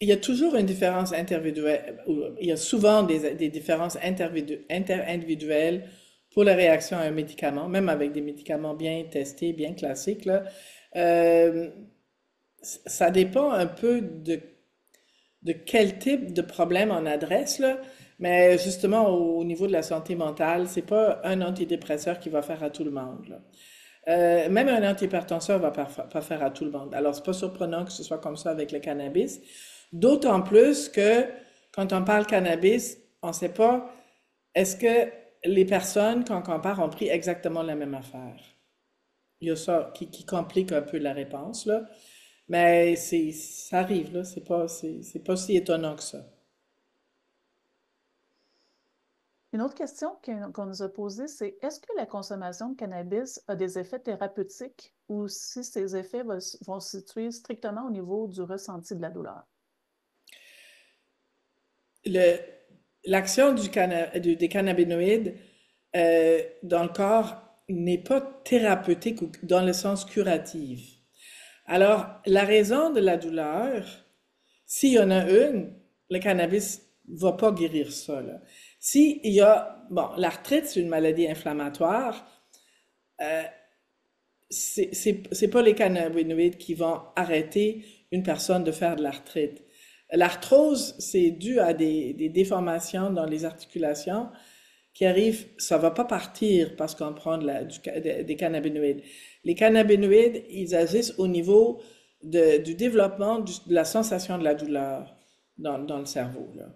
il y a toujours une différence individuelle, il y a souvent des différences interindividuelles pour la réaction à un médicament, même avec des médicaments bien testés, bien classiques, là. Euh, Ça dépend un peu de quel type de problème on adresse, là. Mais justement, au niveau de la santé mentale, c'est pas un antidépresseur qui va faire à tout le monde, là. Même un antihypertenseur va pas faire à tout le monde. Alors, c'est pas surprenant que ce soit comme ça avec le cannabis. D'autant plus que quand on parle cannabis, on sait pas est-ce que les personnes, quand on compare, ont pris exactement la même affaire. Il y a ça qui complique un peu la réponse, là. Mais ça arrive, là. C'est pas si étonnant que ça. Une autre question qu'on nous a posée, c'est est-ce que la consommation de cannabis a des effets thérapeutiques ou si ces effets vont se situer strictement au niveau du ressenti de la douleur? Le, l'action des cannabinoïdes dans le corps n'est pas thérapeutique dans le sens curatif. Alors, la raison de la douleur, s'il y en a une, le cannabis va pas guérir ça, là. Si il y a, bon, l'arthrite, c'est une maladie inflammatoire, c'est pas les cannabinoïdes qui vont arrêter une personne de faire de l'arthrite. L'arthrose, c'est dû à des déformations dans les articulations qui arrivent, ça va pas partir parce qu'on prend des cannabinoïdes. Les cannabinoïdes, ils agissent au niveau du développement de la sensation de la douleur dans le cerveau, là.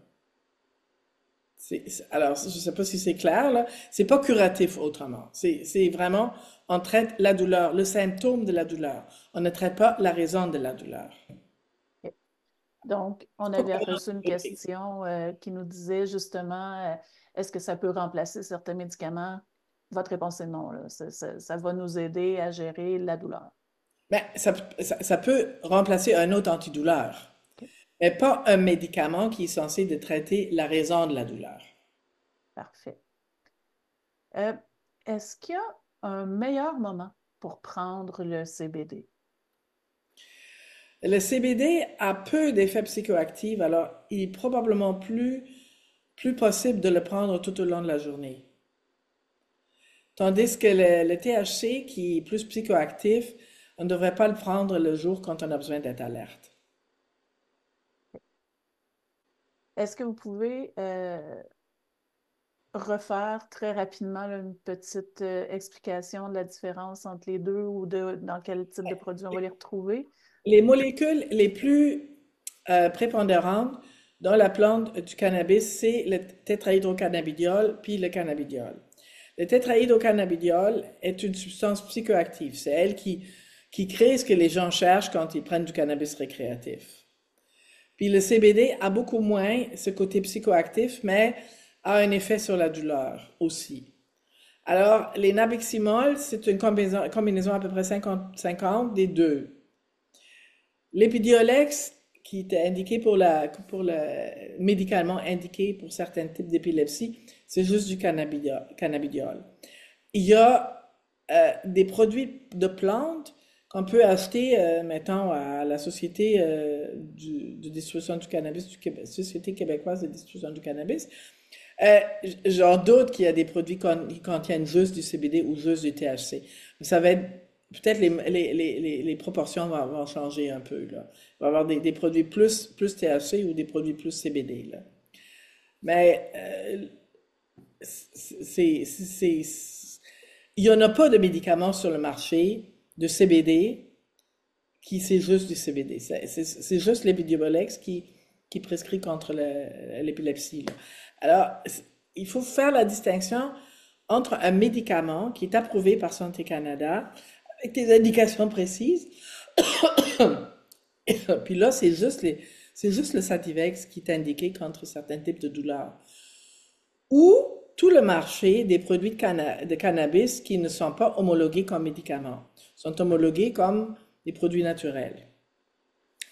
Alors, je sais pas si c'est clair, là. C'est pas curatif autrement. C'est vraiment, on traite la douleur, le symptôme de la douleur. On ne traite pas la raison de la douleur. OK. Donc, on avait reçu une question qui nous disait justement, est-ce que ça peut remplacer certains médicaments? Votre réponse est non, là. Ça va nous aider à gérer la douleur. Ben, ça peut remplacer un autre antidouleur, OK, mais pas un médicament qui est censé de traiter la raison de la douleur. parfait. Euh, Est-ce qu'il y a un meilleur moment pour prendre le CBD? Le CBD a peu d'effets psychoactifs, alors il est probablement plus possible de le prendre tout au long de la journée. Tandis que le THC, qui est plus psychoactif, on ne devrait pas le prendre le jour quand on a besoin d'être alerte. Est-ce que vous pouvez refaire très rapidement là, une petite explication de la différence entre les deux ou dans quel type de produit on va les retrouver? Les molécules les plus prépondérantes dans la plante du cannabis, c'est le tétrahydrocannabidiol puis le cannabidiol. Le tétrahydrocannabidiol est une substance psychoactive. C'est elle qui crée ce que les gens cherchent quand ils prennent du cannabis récréatif. Puis le CBD a beaucoup moins ce côté psychoactif, mais a un effet sur la douleur aussi. Alors, les nabiximols, c'est une combinaison à peu près 50-50 des deux. L'épidiolex, qui était indiqué pour le médicalement indiqué pour certains types d'épilepsie, c'est juste du cannabidiol. Il y a des produits de plantes qu'on peut acheter, mettons, à la Société de distribution du cannabis du Québec, Société québécoise de distribution du cannabis. J'en doute qu'il y a des produits qui contiennent juste du CBD ou juste du THC. Ça va être, peut-être les proportions vont changer un peu, là. Il va y avoir des produits plus THC ou des produits plus CBD, là. Mais il n'y en a pas de médicaments sur le marché de CBD qui c'est juste du CBD. C'est juste l'Epidiolex qui prescrit contre l'épilepsie, là. Alors, il faut faire la distinction entre un médicament qui est approuvé par Santé Canada avec des indications précises, puis là, c'est juste le Sativex qui est indiqué contre certains types de douleurs. Ou tout le marché des produits de cannabis qui ne sont pas homologués comme médicaments, sont homologués comme des produits naturels.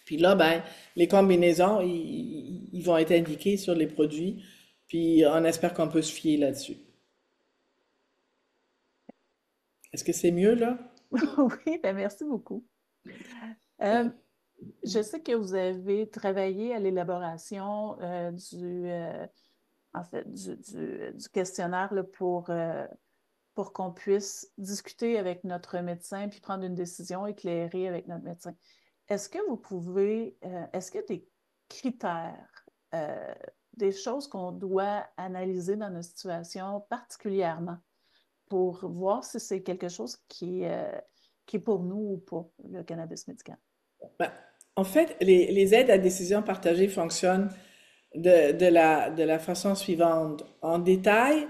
Puis là, ben, les combinaisons, ils vont être indiqués sur les produits, puis on espère qu'on peut se fier là-dessus. Est-ce que c'est mieux, là? Oui, ben merci beaucoup. Euh, je sais que vous avez travaillé à l'élaboration en fait, du questionnaire là, pour qu'on puisse discuter avec notre médecin puis prendre une décision éclairée avec notre médecin. Est-ce que vous pouvez, est-ce qu'il y a des critères, euh, des choses qu'on doit analyser dans nos situations particulièrement pour voir si c'est quelque chose qui est pour nous ou pas, le cannabis médical? Ben, en fait, les aides à décision partagée fonctionnent de la façon suivante. En détail,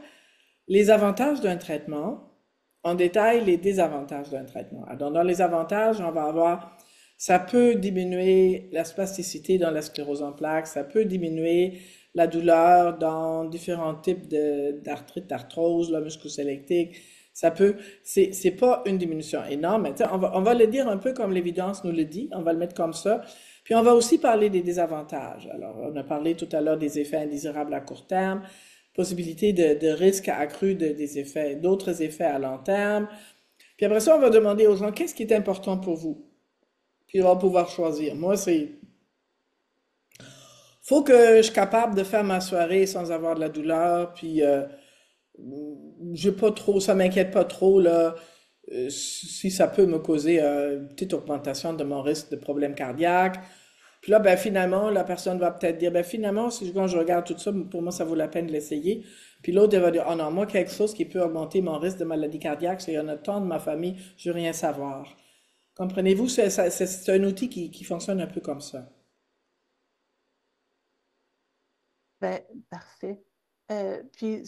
les avantages d'un traitement, en détail, les désavantages d'un traitement. Alors, dans les avantages, on va avoir Ça peut diminuer la spasticité dans la sclérose en plaques, ça peut diminuer la douleur dans différents types d'arthrite, d'arthrose, la musculosélectique. Ça peut, c'est pas une diminution énorme, mais tu sais, on va le dire un peu comme l'évidence nous le dit, on va le mettre comme ça. Puis on va aussi parler des désavantages. Alors, on a parlé tout à l'heure des effets indésirables à court terme, possibilité de risque accru des effets, d'autres effets à long terme. Puis après ça, on va demander aux gens qu'est-ce qui est important pour vous. Puis on va pouvoir choisir. Moi, c'est faut que je suis capable de faire ma soirée sans avoir de la douleur, puis j'ai pas trop, ça m'inquiète pas trop là, si ça peut me causer une petite augmentation de mon risque de problème cardiaque. Puis là, ben finalement, la personne va peut-être dire, ben finalement, si quand je regarde tout ça, pour moi, ça vaut la peine de l'essayer. Puis l'autre, elle va dire, oh non, moi, quelque chose qui peut augmenter mon risque de maladie cardiaque, c'est qu'il y en a tant de ma famille, je veux rien savoir. Comprenez-vous, c'est un outil qui fonctionne un peu comme ça. Ben, parfait. Puis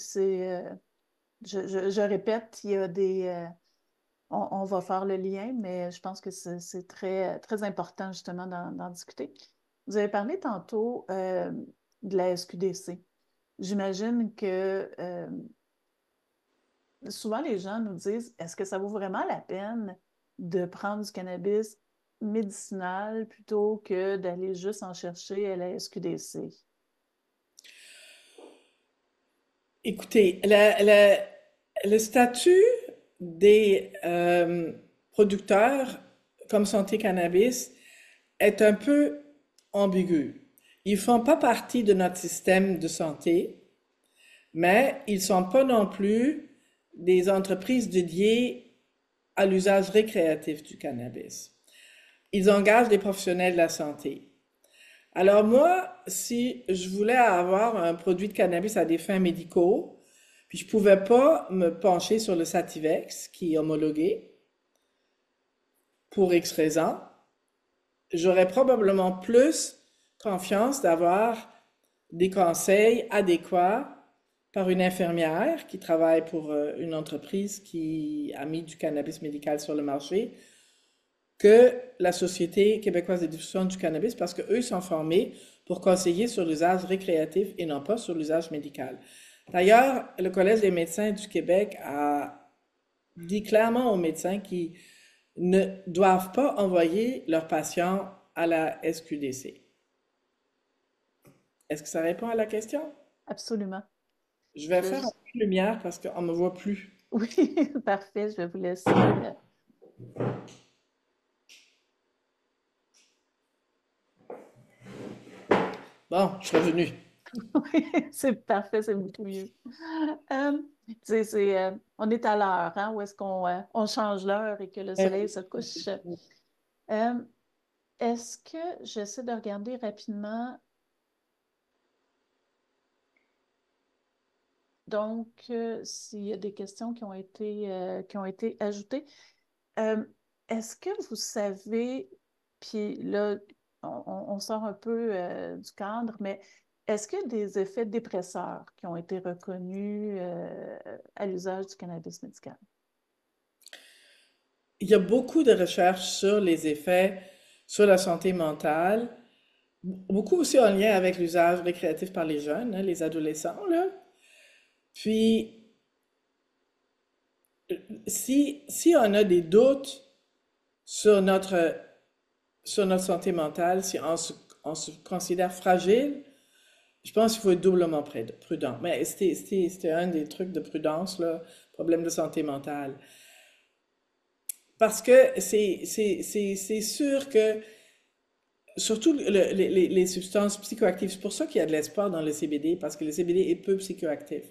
je répète, il y a on va faire le lien, mais je pense que c'est très, très important justement d'en discuter. Vous avez parlé tantôt de la SQDC. J'imagine que souvent les gens nous disent, est-ce que ça vaut vraiment la peine de prendre du cannabis médicinal plutôt que d'aller juste en chercher à la SQDC? Écoutez, le statut des producteurs comme Santé Cannabis est un peu ambigu. Ils font pas partie de notre système de santé, mais ils sont pas non plus des entreprises dédiées à l'usage récréatif du cannabis. Ils engagent des professionnels de la santé. Alors moi, si je voulais avoir un produit de cannabis à des fins médicaux, puis je pouvais pas me pencher sur le Sativex qui est homologué pour X raisons, j'aurais probablement plus confiance d'avoir des conseils adéquats par une infirmière qui travaille pour une entreprise qui a mis du cannabis médical sur le marché que la Société québécoise de diffusion du cannabis parce qu'eux sont formés pour conseiller sur l'usage récréatif et non pas sur l'usage médical. D'ailleurs, le Collège des médecins du Québec a dit clairement aux médecins qu'ils ne doivent pas envoyer leurs patients à la SQDC. Est-ce que ça répond à la question? Absolument. Je vais Je vais faire un juste- peu de lumière parce qu'on ne me voit plus. Oui, parfait. Je vais vous laisser. Bon, je suis revenu. Oui, c'est parfait, c'est beaucoup mieux. Euh, on est à l'heure, hein, où est-ce qu'on on change l'heure et que le soleil se couche. Euh, Est-ce que j'essaie de regarder rapidement, donc, s'il y a des questions qui ont été ajoutées. Euh, Est-ce que vous savez, puis là, on sort un peu du cadre, mais est-ce qu'il y a des effets dépresseurs qui ont été reconnus à l'usage du cannabis médical? Il y a beaucoup de recherches sur les effets sur la santé mentale, beaucoup aussi en lien avec l'usage récréatif par les jeunes, hein, les adolescents, là. Puis, si on a des doutes sur sur notre santé mentale, si on se considère fragile, je pense qu'il faut être doublement prudent. Mais c'était un des trucs de prudence, là, problème de santé mentale. Parce que c'est sûr que surtout les substances psychoactives. C'est pour ça qu'il y a de l'espoir dans le CBD, parce que le CBD est peu psychoactif.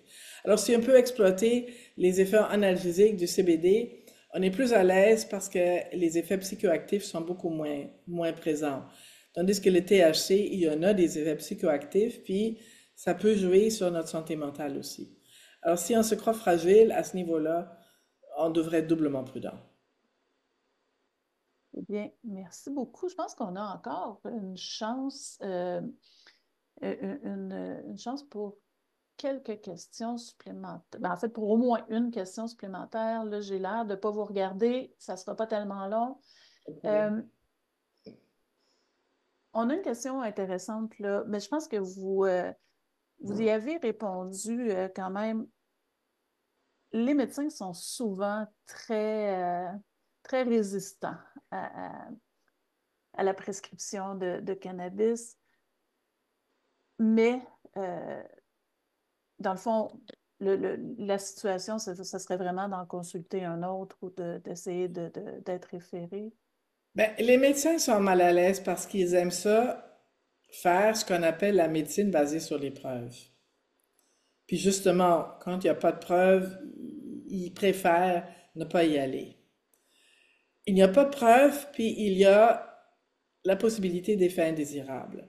Alors, si on peut exploiter les effets analgésiques du CBD, on est plus à l'aise parce que les effets psychoactifs sont beaucoup moins présents. Tandis que le THC, il y en a des effets psychoactifs, puis ça peut jouer sur notre santé mentale aussi. Alors, si on se croit fragile à ce niveau-là, on devrait être doublement prudent. Eh bien, merci beaucoup. Je pense qu'on a encore une chance, une chance pour quelques questions supplémentaires. Ben, en fait, pour au moins une question supplémentaire. Là, j'ai l'air de ne pas vous regarder. Ça ne sera pas tellement long. Euh, On a une question intéressante là, mais je pense que vous y avez répondu quand même. Les médecins sont souvent très résistants à, à- à la prescription de cannabis, mais euh, dans le fond, la situation, ça serait vraiment d'en consulter un autre ou d'essayer d'être référé. Ben, les médecins sont mal à l'aise parce qu'ils aiment ça, faire ce qu'on appelle la médecine basée sur les preuves. Puis justement, quand il n'y a pas de preuves, ils préfèrent ne pas y aller. Il n'y a pas de preuves, puis il y a la possibilité d'effets indésirables.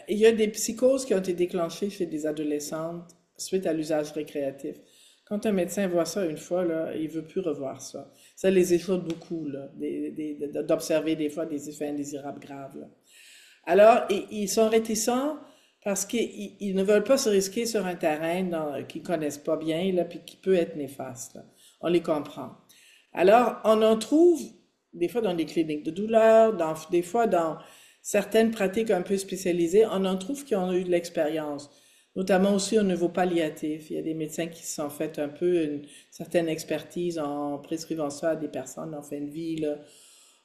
Il y a des psychoses qui ont été déclenchées chez des adolescentes suite à l'usage récréatif. Quand un médecin voit ça une fois, là, il veut plus revoir ça. Ça les effraie beaucoup, là, d'observer des fois des effets indésirables graves, là. Alors, ils sont réticents parce qu'ils ne veulent pas se risquer sur un terrain qu'ils connaissent pas bien, là, puis qui peut être néfaste, là. On les comprend. Alors, on en trouve des fois dans des cliniques de douleur, des fois dans certaines pratiques un peu spécialisées, on en trouve qui ont eu de l'expérience, notamment aussi au niveau palliatif. Il y a des médecins qui se sont fait un peu une certaine expertise en prescrivant ça à des personnes en fin de vie, là,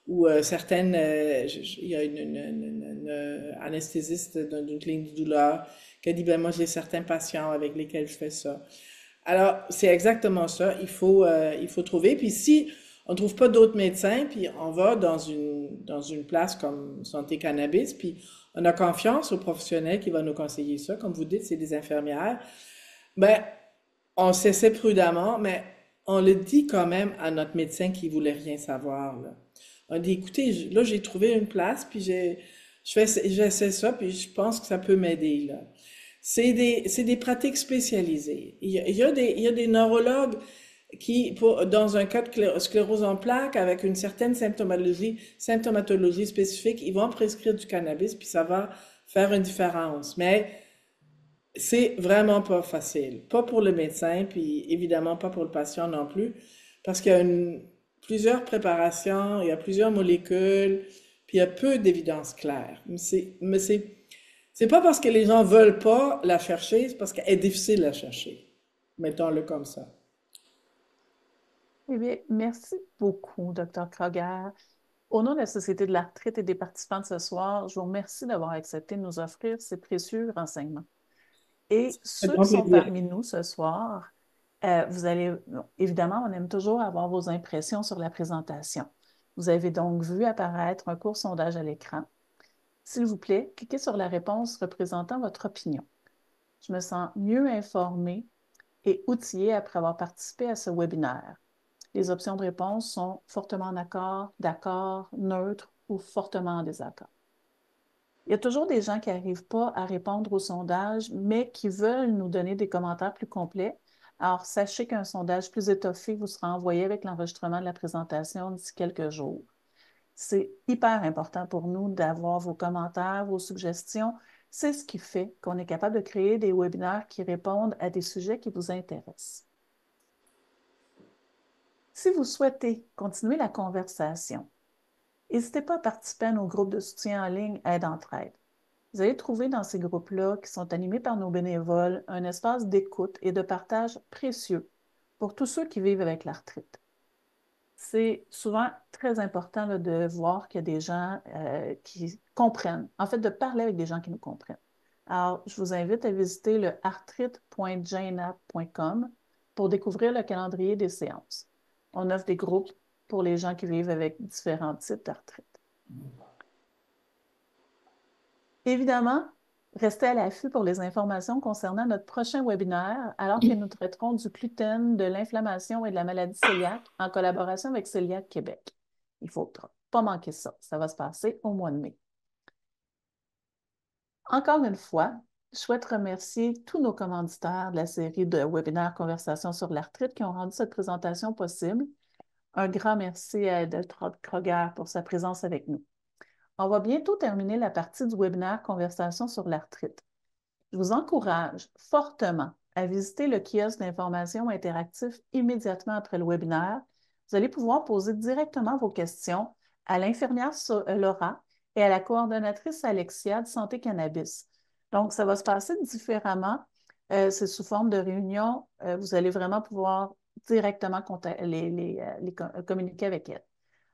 ou certaines, il y a une anesthésiste d'une clinique de douleur qui a dit, ben moi j'ai certains patients avec lesquels je fais ça. Alors, c'est exactement ça. Il faut trouver. Puis si on trouve pas d'autres médecins, puis on va dans une place comme Santé Cannabis, puis on a confiance aux professionnels qui vont nous conseiller ça. Comme vous dites, c'est des infirmières. Ben, on s'essaie prudemment, mais on le dit quand même à notre médecin qui voulait rien savoir, là. On dit, écoutez, là, j'ai trouvé une place, puis j'essaie ça, puis je pense que ça peut m'aider, là. C'est des pratiques spécialisées. Il y a des neurologues qui, dans un cas de sclérose en plaques, avec une certaine symptomatologie spécifique, ils vont prescrire du cannabis, puis ça va faire une différence. Mais c'est vraiment pas facile. Pas pour le médecin, puis évidemment pas pour le patient non plus, parce qu'il y a plusieurs préparations, il y a plusieurs molécules, puis il y a peu d'évidence claire. C'est pas parce que les gens veulent pas la chercher, c'est parce qu'elle est difficile à chercher. Mettons-le comme ça. Eh bien, merci beaucoup, Dr. Kroger. Au nom de la Société de l'arthrite et des participants de ce soir, je vous remercie d'avoir accepté de nous offrir ces précieux renseignements. Et C'est ceux qui grand sont plaisir. parmi nous ce soir, vous allez, bon, évidemment, on aime toujours avoir vos impressions sur la présentation. Vous avez donc vu apparaître un court sondage à l'écran. S'il vous plaît, cliquez sur la réponse représentant votre opinion. Je me sens mieux informée et outillée après avoir participé à ce webinaire. Les options de réponse sont fortement en accord, d'accord, neutre ou fortement en désaccord. Il y a toujours des gens qui n'arrivent pas à répondre au sondage, mais qui veulent nous donner des commentaires plus complets. Alors, sachez qu'un sondage plus étoffé vous sera envoyé avec l'enregistrement de la présentation d'ici quelques jours. C'est hyper important pour nous d'avoir vos commentaires, vos suggestions. C'est ce qui fait qu'on est capable de créer des webinaires qui répondent à des sujets qui vous intéressent. Si vous souhaitez continuer la conversation, n'hésitez pas à participer à nos groupes de soutien en ligne Aide-Entraide. Vous allez trouver dans ces groupes-là, qui sont animés par nos bénévoles, un espace d'écoute et de partage précieux pour tous ceux qui vivent avec l'arthrite. C'est souvent très important là, de voir qu'il y a des gens qui comprennent, en fait, de parler avec des gens qui nous comprennent. Alors, je vous invite à visiter le arthrite.janeapp.com pour découvrir le calendrier des séances. On offre des groupes pour les gens qui vivent avec différents types d'arthrite. Évidemment, restez à l'affût pour les informations concernant notre prochain webinaire, alors que nous traiterons du gluten, de l'inflammation et de la maladie cœliaque en collaboration avec Cœliaque Québec. Il ne faut pas manquer ça. Ça va se passer au mois de mai. Encore une fois, je souhaite remercier tous nos commanditaires de la série de webinaires Conversations sur l'arthrite qui ont rendu cette présentation possible. Un grand merci à Edeltraud Kroger pour sa présence avec nous. On va bientôt terminer la partie du webinaire Conversation sur l'arthrite. Je vous encourage fortement à visiter le kiosque d'information interactif immédiatement après le webinaire. Vous allez pouvoir poser directement vos questions à l'infirmière Laura et à la coordonnatrice Alexia de Santé Cannabis. Donc, ça va se passer différemment. C'est sous forme de réunion. Vous allez vraiment pouvoir directement communiquer avec elle.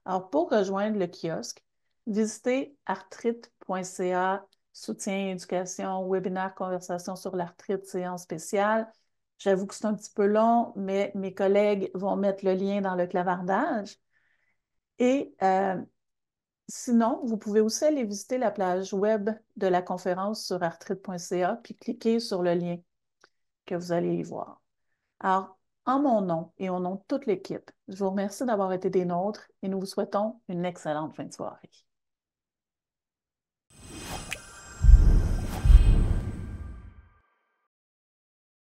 Alors, pour rejoindre le kiosque, visitez arthrite.ca, soutien, éducation, webinaire, conversation sur l'arthrite, séance spéciale. J'avoue que c'est un petit peu long, mais mes collègues vont mettre le lien dans le clavardage. Et sinon, vous pouvez aussi aller visiter la page web de la conférence sur arthrite.ca, puis cliquer sur le lien que vous allez y voir. Alors, en mon nom et au nom de toute l'équipe, je vous remercie d'avoir été des nôtres et nous vous souhaitons une excellente fin de soirée.